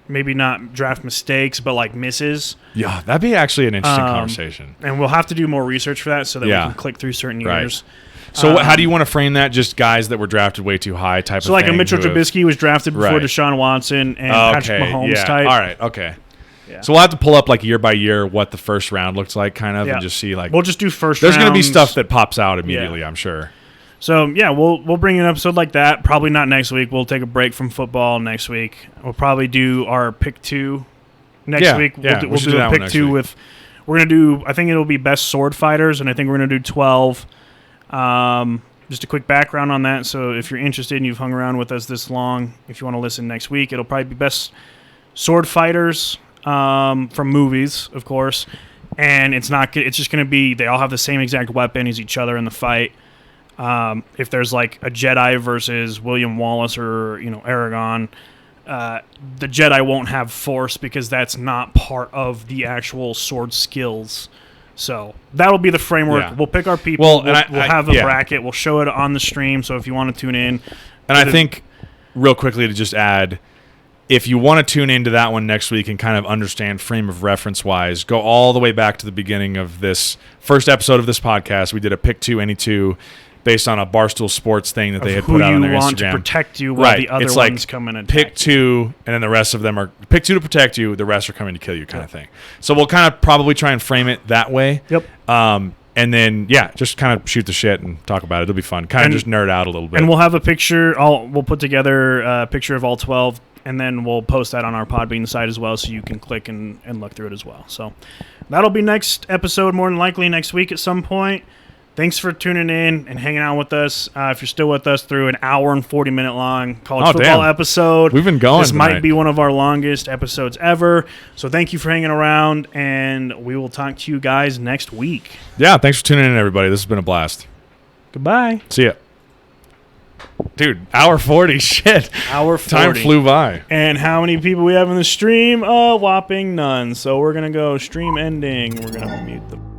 maybe not draft mistakes, but like misses. Yeah, that'd be actually an interesting conversation. And we'll have to do more research for that so that we can click through certain Right. years. So how do you want to frame that? Just guys that were drafted way too high type of thing? So like a Mitchell who have- Trubisky was drafted before Right. Deshaun Watson and Patrick Mahomes yeah. type. All right, okay. Yeah. So we'll have to pull up like year by year what the first round looks like kind of Yeah. and just see like We'll just do first there's going to be rounds. stuff that pops out immediately, I'm sure. So yeah, we'll bring an episode like that. Probably not next week. We'll take a break from football next week. We'll probably do our pick 2 next Yeah, week. yeah, We'll we should do do a that one pick next 2 week. with. We're gonna do. I think it'll be best sword fighters, and I think we're gonna do 12. Just a quick background on that. So if you're interested and you've hung around with us this long, if you want to listen next week, it'll probably be best sword fighters from movies, of course. And it's not. It's just going to be. They all have the same exact weapon as each other in the fight. If there's like a Jedi versus William Wallace or Aragon, the Jedi won't have force because that's not part of the actual sword skills. So that'll be the framework. Yeah. We'll pick our people. Well, we'll and have a yeah. bracket. We'll show it on the stream. So if you want to tune in, And I think real quickly to just add, if you want to tune into that one next week and kind of understand frame of reference wise, go all the way back to the beginning of this first episode of this podcast. We did a pick 2 any 2 based on a Barstool Sports thing that they had who put out on you their want Instagram. to protect you while Right. the other It's ones like come in and pick attack you. 2, and then the rest of them are pick 2 to protect you. The rest are coming to kill you, kind of thing. So we'll kind of probably try and frame it that way. Yep. And then just kind of shoot the shit and talk about it. It'll be fun. Kind of just nerd out a little bit. And we'll have a picture. We'll put together a picture of all 12, and then we'll post that on our Podbean site as well, so you can click and look through it as well. So that'll be next episode, more than likely next week at some point. Thanks for tuning in and hanging out with us. If you're still with us through an hour and 40-minute long college football episode. We've been going This might tonight. be one of our longest episodes ever. So thank you for hanging around, and we will talk to you guys next week. Yeah, thanks for tuning in, everybody. This has been a blast. Goodbye. See ya. Dude, hour 40. Shit. Hour 40. Time flew by. And how many people we have in the stream? A whopping none. So we're going to go stream ending. We're going to mute the...